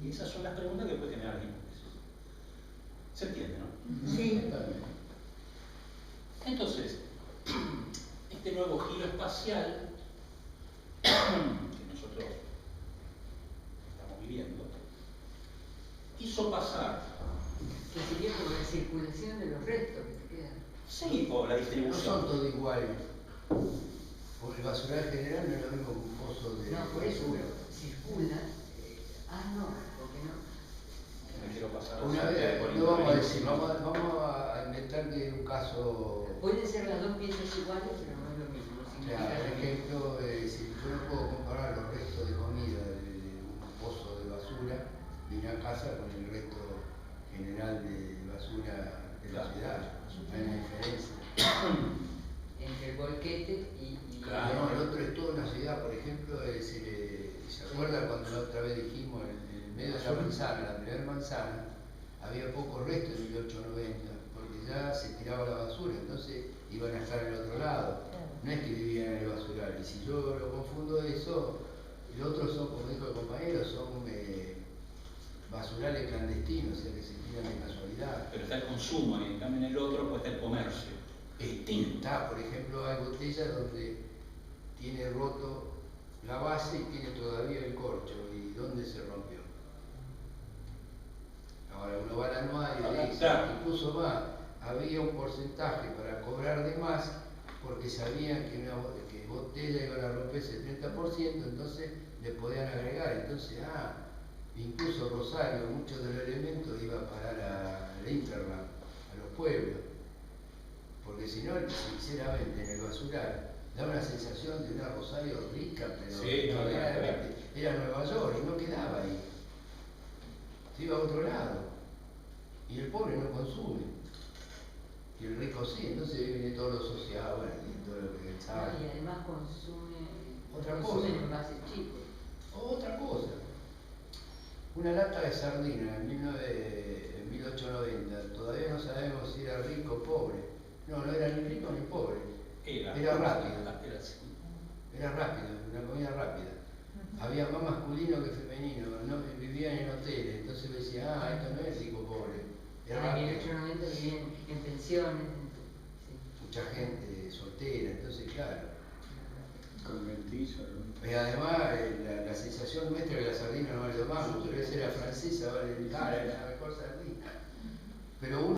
Y esas son las preguntas que puede generar la hipótesis. ¿Se entiende, no? Sí. Entonces, este nuevo giro espacial que nosotros estamos viviendo, hizo pasar. Que sería como la circulación de los restos que te quedan. Sí, o la No distribución. son todos iguales. Porque el basural general no es lo mismo que un pozo de No, por eso, basura. pero circula. No, porque no. Me quiero pasar Una a vez, por no vamos a intervenir. decir, vamos a inventar que un caso. Pueden ser las dos piezas iguales, pero no es lo mismo. No significa Claro, por lo mismo. ejemplo, si yo no puedo comparar los restos de comida de un pozo de basura de una casa con el resto general de basura de la ciudad. Hay una diferencia. Entre el bolquete y Claro, el otro es toda una ciudad, por ejemplo, ¿se acuerdan cuando la otra vez dijimos en el medio de la manzana, la primera manzana, había pocos restos en 1890, porque ya se tiraba la basura, entonces iban a estar en el otro lado. No es que vivían en el basural, y si yo lo confundo eso, y los otros son, como dijo el compañero, son basurales clandestinos, o sea que se tiran de casualidad. Pero está el consumo, y en cambio en el otro pues está el comercio. Está, por ejemplo, hay botellas donde tiene roto la base y tiene todavía el corcho. ¿Y dónde se rompió? Ahora uno va al anuario y dice, Claro. incluso más, había un porcentaje para cobrar de más porque sabían que botella iban a romperse el 30%, entonces le podían agregar. Entonces, incluso Rosario, muchos de los elementos iban a parar a la Interland, a los pueblos. Porque si no, sinceramente, en el basural da una sensación de una Rosario rica, pero Sí, no, era Nueva York y no quedaba ahí. Se iba a otro lado. Y el pobre no consume. Y el rico sí, entonces viene todo lo social, bueno, y todo lo que sabe. y además consume Otra consume cosa. envases chicos. Otra cosa. Una lata de sardina en 1890, todavía no sabemos si era rico o pobre. No, no era ni rico ni pobre. Era rápido. Era rápido, una comida rápida. Había más masculino que femenino, no, vivían en hoteles, entonces me decía, esto no es rico pobre. Era En rápido. 1890 vivían en pensiones. Sí. Mucha gente soltera, entonces claro. Conventizo, ¿no? Pero además la sensación nuestra que la sardina no vale lo más, pero esa era francesa, vale cara, era la mejor sardina. Pero uno